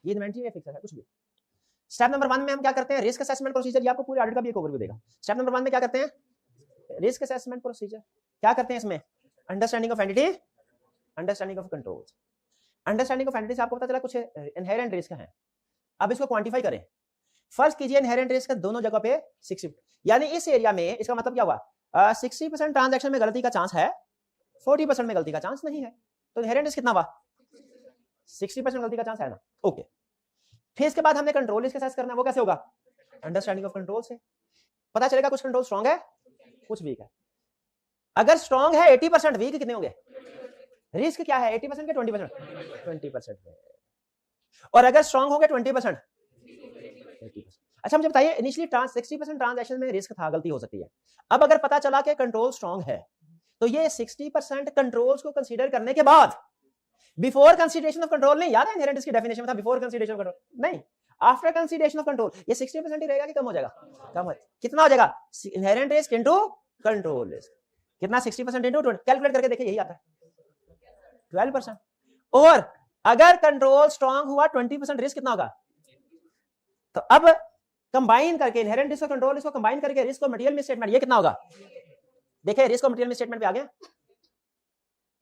ये इन्वेंटरी है, फिक्स है, कुछ भी। स्टेप नंबर 1 में हम क्या करते हैं? Risk assessment procedure. ये आपको पूरे ऑडिट का भी एक ओवरव्यू देगा। स्टेप नंबर 1 में क्या करते हैं? Risk assessment procedure. क्या करते हैं इसमें? Understanding of entity, understanding of controls. Understanding of entity से आपको पता चला कुछ इनहेरेंट रिस्क है, अब इसको क्वांटिफाई करें। फर्ज कीजिए इनहेरेंट रिस्क दोनों जगह पे 60, यानी इस एरिया में इसका मतलब क्या हुआ? 60% ट्रांजैक्शन में गलती का चांस है, 40% में गलती का चांस नहीं है, तो इनहेरेंट रिस्क कितना हुआ? 60% गलती का चांस है ना, ओके। फिर इसके बाद हमने कंट्रोल रिस्क असेस करना है, वो कैसे होगा? अंडरस्टैंडिंग ऑफ कंट्रोल से पता चलेगा कुछ कंट्रोल स्ट्रांग है, कुछ वीक है। अगर स्ट्रांग है 80%, वीक कितने होंगे? रिस्क क्या है? 80% के 20%? 20% और अगर स्ट्रांग होंगे 20%? 80%। अच्छा मुझे बताइए, इनिशियली 60% ट्रांजैक्शन में रिस्क था, गलती हो सकती है। अब अगर पता चला कि कंट्रोल स्ट्रांग है, तो ये 60% कंट्रोल्स को कंसीडर करने के बाद, बिफोर कंसीडरेशन ऑफ कंट्रोल नहीं, याद है इनहेरेंट रिस्क की डेफिनेशन में था बिफोर कंसीडरेशन ऑफ कंट्रोल नहीं, आफ्टर कंसीडरेशन ऑफ कंट्रोल, ये 60% ही रहेगा कि कम हो जाएगा? कम हो, कितना हो जाएगा? Inherent risk into control risk, कितना? 60% इनटू 20, कैलकुलेट करके देखिए, यही आता है 12%। और अगर कंट्रोल स्ट्रांग हुआ 20%, रिस्क कितना होगा? तो अब कंबाइन करके इनहेरेंट रिस्क और कंट्रोल रिस्क को कंबाइन करके रिस्क और मटेरियल मिसस्टेटमेंट, ये कितना होगा? देखिए रिस्क और मटेरियल मिसस्टेटमेंट पे आ गया।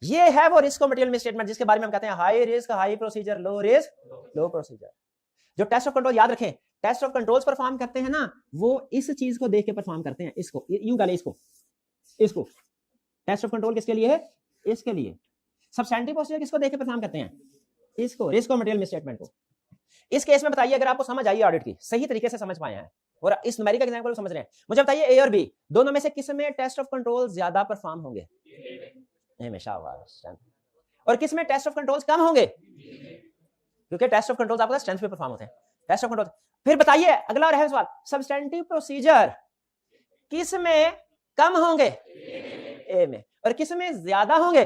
ये है वो रिस्क और मटेरियल मिसस्टेटमेंट जिसके बारे में हम कहते हैं high risk high procedure, low risk low procedure. जो टेस्ट ऑफ कंट्रोल, याद रखें, टेस्ट ऑफ कंट्रोल्स परफॉर्म करते हैं ना, वो इस चीज को देख के परफॉर्म करते हैं। इसको यूं कह ले, इसको टेस्ट ऑफ कंट्रोल किसके लिए है? इसके लिए। सब्सटेंटिव प्रोसीजर किसको देख के परफॉर्म करते हैं? इसको, रिस्क और मटेरियल मिसस्टेटमेंट को। इस केस में बताइए अगर आपको समझ आई ऑडिट की, सही तरीके से समझ पाए हैं और इस न्यूमेरिक एग्जांपल को समझ रहे हैं, मुझे बताइए ए और बी दोनों में से किस में टेस्ट ऑफ कंट्रोल ज्यादा परफॉर्म होंगे? हमेशा। और किस में टेस्ट ऑफ कंट्रोल्स कम होंगे? क्योंकि टेस्ट ऑफ कंट्रोल्स आपका स्ट्रेंथ पे परफॉर्म होते हैं, टेस्ट ऑफ कंट्रोल। फिर बताइए अगला रहा सवाल, सब्सटेंटिव प्रोसीजर किस में कम होंगे? ए में। और किस में ज्यादा होंगे?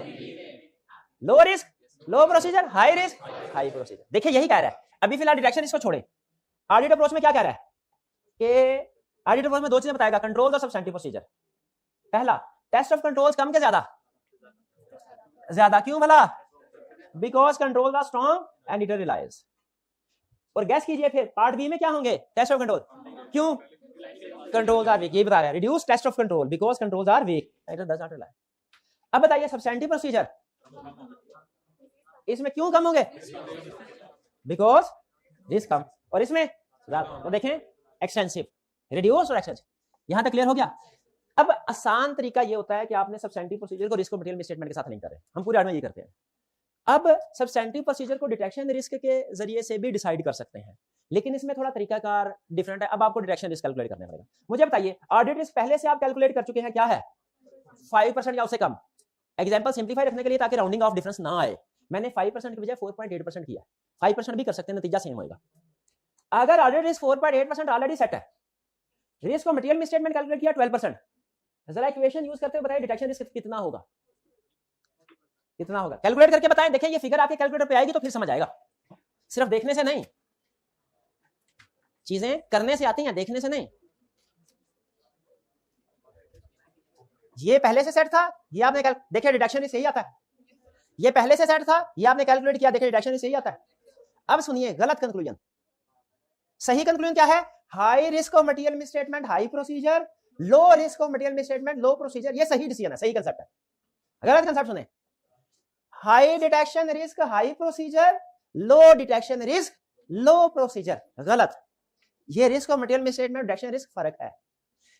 Low risk low procedure, high risk high procedure. देखिए यही कह रहा है। अभी फिलहाल डिटेक्शन इसको छोड़े, ऑडिट अप्रोच में क्या कह रहा है कि ऑडिट अप्रोच में दो चीजें बताएगा, कंट्रोल और सब्सटेंटिव प्रोसीजर। पहला, टेस्ट ऑफ कंट्रोल्स कम के ज्यादा? ज्यादा। क्यों भला? Because control are strong and it reliance. और गैस कीजिए फिर पार्ट बी में क्या होंगे? Test of control. क्यों? Controls are weak. ये बता रहा है, reduce test of control because controls are weak, it does not rely. अब बताइए सब्सटेंटिव प्रोसीजर, इसमें क्यों कम होंगे? बिकॉज रिस्क कम। और इसमें तो देखें एक्सटेंसिव, रिड्यूस और एक्सटेंसिव। यहां तक क्लियर हो गया? अब आसान तरीका ये होता है कि आपने सब्सटेंटिव प्रोसीजर को रिस्क और मटेरियल मिसस्टेटमेंट के साथ लिंक करें। हम पूरे आर्ट में ये करते हैं। अब सब्सटेंटिव प्रोसीजर को डिटेक्शन रिस्क के जरिए से भी डिसाइड कर सकते हैं, लेकिन इसमें थोड़ा तरीकाकार डिफरेंट है। अब आपको डिटेक्शन रिस्क कैलकुलेट करना पड़ेगा। मुझे बताइए, ऑडिट रिस्क पहले से आप कैलकुलेट कर चुके हैं, क्या है? 5% या उससे कम। एग्जांपल सिंपलीफाई रखने के लिए, ताकि राउंडिंग ऑफ डिफरेंस ना आए, मैंने 5% की बजाय 4.8% किया। 5% भी कर सकते हैं, नतीजा सेम होगा। अगर ऑडिट रिस्क 4.8% ऑलरेडी सेट है, रिस्क और मटेरियल मिसस्टेटमेंट कैलकुलेट किया 12%, जरा इक्वेशन यूज करते हुए बताइए डिटेक्शन रिस्क कितना होगा? कितना होगा? कैलकुलेट करके बताएं। देखिए ये फिगर आपके कैलकुलेटर पे आएगी तो फिर समझ आएगा। सिर्फ देखने से नहीं, चीजें करने से आती हैं, देखने से नहीं। ये पहले से सेट था, ये आपने देखिए डिटेक्शन रिस्क यही आता है। ये पहले से सेट था, ये आपने कैलकुलेट किया, देखिए डिटेक्शन रिस्क यही आता है। अब सुनिए गलत कंक्लूजन। सही कंक्लूजन क्या है? High risk of material misstatement high procedure, low risk of material misstatement low procedure. ये सही डिसीजन है, सही कंसेप्ट है। गलत कंसेप्ट सुने, high detection risk high procedure, low detection risk low procedure. गलत। ये risk of material misstatement detection risk फर्क है।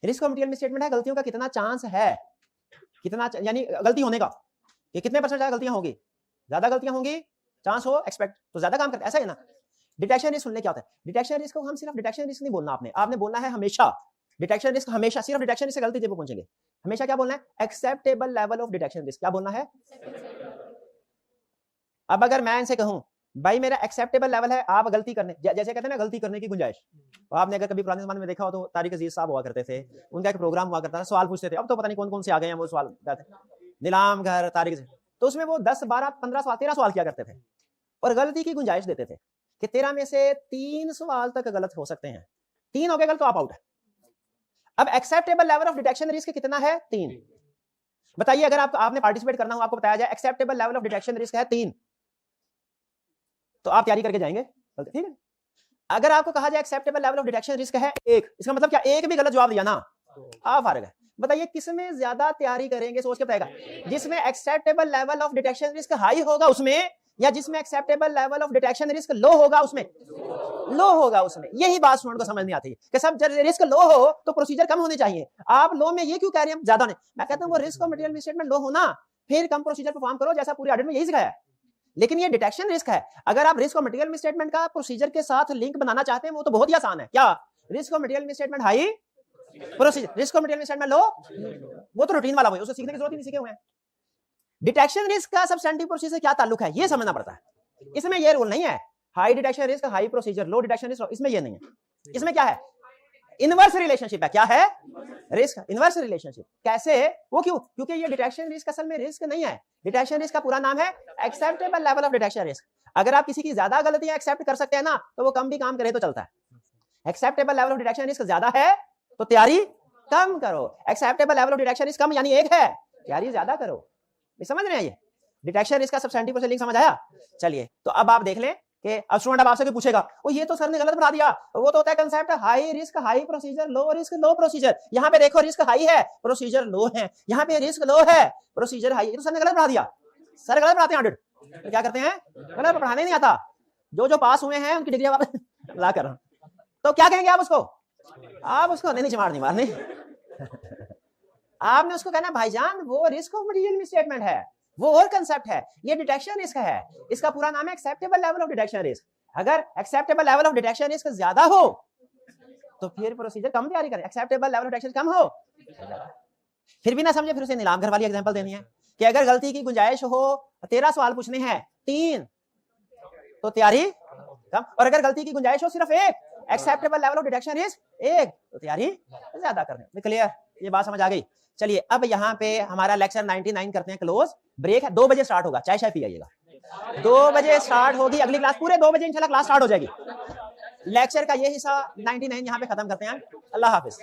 रिस्क ऑफ मटेरियल मिसस्टेटमेंट है गलतियों का कितना चांस है, कितना यानी गलती होने का, कि कितने परसेंट ज्यादा गलतियां होंगी, ज्यादा गलतियां होंगी, चांस हो एक्सपेक्ट तो ज्यादा काम करते, ऐसा है ना। डिटेक्शन रिस्क सुनने क्या होता है? डिटेक्शन रिस्क को हम सिर्फ डिटेक्शन रिस्क नहीं बोलना, आपने बोलना है हमेशा डिटेक्शन रिस्क, हमेशा सिर्फ डिटेक्शन रिस्क से गलती जब पहुंचेंगे हमेशा क्या बोलना है? Acceptable level of detection risk. क्या बोलना है? अब अगर मैं इनसे कहूं भाई मेरा एक्सेप्टेबल लेवल है, आप गलती करने जैसे कहते हैं ना गलती करने की गुंजाइश, तो आपने अगर कभी पुराने जमाने में देखा हो तो तारिक अजीज साहब हुआ करते थे, उनका एक प्रोग्राम हुआ करता था, सवाल पूछते थे। अब तो पता नहीं कौन कौन से आ गए हैं वो सवाल, नीलाम घर तारिक, तो उसमें वो 10 12 15 सवाल 13 सवाल किया करते थे और गलती की गुंजाइश देते थे कि 13 में से 3 सवाल तक गलत हो सकते हैं, 3 हो गए गलत तो आप आउट है। अब acceptable level of detection risk कितना है? 3। बताइए अगर आपने पार्टिसिपेट करना हो, आपको बताया जाए acceptable level of detection risk है 3, तो आप तैयारी करके जाएंगे, ठीक है। अगर आपको कहा जाए acceptable level of detection risk है 1, इसका मतलब क्या? 1 भी गलत जवाब दिया ना, आप फारग है। बताइए किसमें ज्यादा तैयारी करेंगे, सोच के बताएगा। जिसमें acceptable level of detection risk high होगा उसमें, या जिसमें acceptable level of detection risk low होगा उसमें? लो होगा उसमें। यही बात स्टूडेंट को समझ नहीं आती कि सब जब रिस्क लो हो तो प्रोसीजर कम होने चाहिए। आप लो में ये क्यों कह रहे हैं ज्यादा नहीं? मैं कहता हूं वो रिस्क और मटेरियल मिसस्टेटमेंट लो होना, फिर कम प्रोसीजर परफॉर्म करो, जैसा पूरे ऑडिट में यही सिखाया है। लेकिन ये डिटेक्शन रिस्क है। अगर आप रिस्क और मटेरियल मिसस्टेटमेंट का प्रोसीजर के साथ लिंक बनाना चाहते हैं वो तो बहुत ही आसान है। क्या? रिस्क और material misstatement high procedure, risk और मटेरियल मिसस्टेटमेंट लो, वो तो रूटीन वाला है, उसे सीखने की जरूरत ही नहीं, सीखे हुए हैं। डिटेक्शन रिस्क का सब्सटेंटिव प्रोसीजर से क्या ताल्लुक है ये समझना पड़ता है। इसमें ये रूल नहीं है high detection risk high procedure, low detection risk, इसमें ये नहीं है। इसमें क्या है? इनवर्स रिलेशनशिप है। क्या है? Risk inverse relationship. कैसे? वो क्यों? क्योंकि ये डिटेक्शन रिस्क असल में रिस्क नहीं है। डिटेक्शन रिस्क का पूरा नाम है acceptable level of detection risk. अगर आप किसी की ज्यादा गलतियां एक्सेप्ट कर सकते हैं ना, तो वो कम भी काम करे तो चलता है। Acceptable level of detection risk ज्यादा है तो तैयारी कम करो, acceptable level of detection risk कम यानी 1 है, तैयारी ज्यादा करो। समझ रहे हैं? ये डिटेक्शन रिस्क का सब्सटेंटिव से लिंक समझ आया? चलिए तो अब आप देख लें कि अब स्टूडेंट अब आपसे पूछेगा वो ये तो सर ने गलत बना दिया, वो तो होता है concept high risk high procedure, low risk low procedure. यहाँ पे देखो रिस्क हाई है प्रोसीजर लो है, यहाँ पे रिस्क लो है प्रोसीजर हाई, तो सर ने गलत बना दिया। सर गलत बनाते हैं ऑडिट, तो क्या करते हैं? गलत पढ़ाने नहीं आता। जो पास हुए हैं उनकी डिग्री वापस ला कर, तो क्या कहेंगे आप उसको? आप उसको नहीं मारनी आपने उसको कहना भाईजान वो रिस्क ऑफ मटेरियल मिसस्टेटमेंट है, वो और कंसेप्ट है, ये डिटेक्शन रिस्क है, इसका पूरा नाम है acceptable level of detection risk. अगर acceptable level of detection risk ज्यादा हो तो फिर प्रोसीजर कम तैयारी करें, एक्सेप्टेबल लेवल ऑफ डिटेक्शन कम हो फिर भी ना समझे, फिर उसे नीलाम घर वाली एग्जांपल देनी है कि अगर गलती की गुंजाइश हो 13 सवाल पूछने हैं 3 तो तैयारी कम, और अगर गलती की गुंजाइश हो सिर्फ 1, acceptable level of detection risk 1 तो तैयारी ज्यादा करनी। क्लियर? ये बात समझ आ गई। चलिए अब यहाँ पे हमारा लेक्चर 99 करते हैं क्लोज। ब्रेक है, 2 बजे स्टार्ट होगा, चाय शाय पी आइएगा। 2 बजे स्टार्ट होगी अगली क्लास, पूरे 2 बजे इंशाल्लाह क्लास स्टार्ट हो जाएगी। लेक्चर का ये हिस्सा 99 यहाँ पे खत्म करते हैं। अल्लाह हाफिज।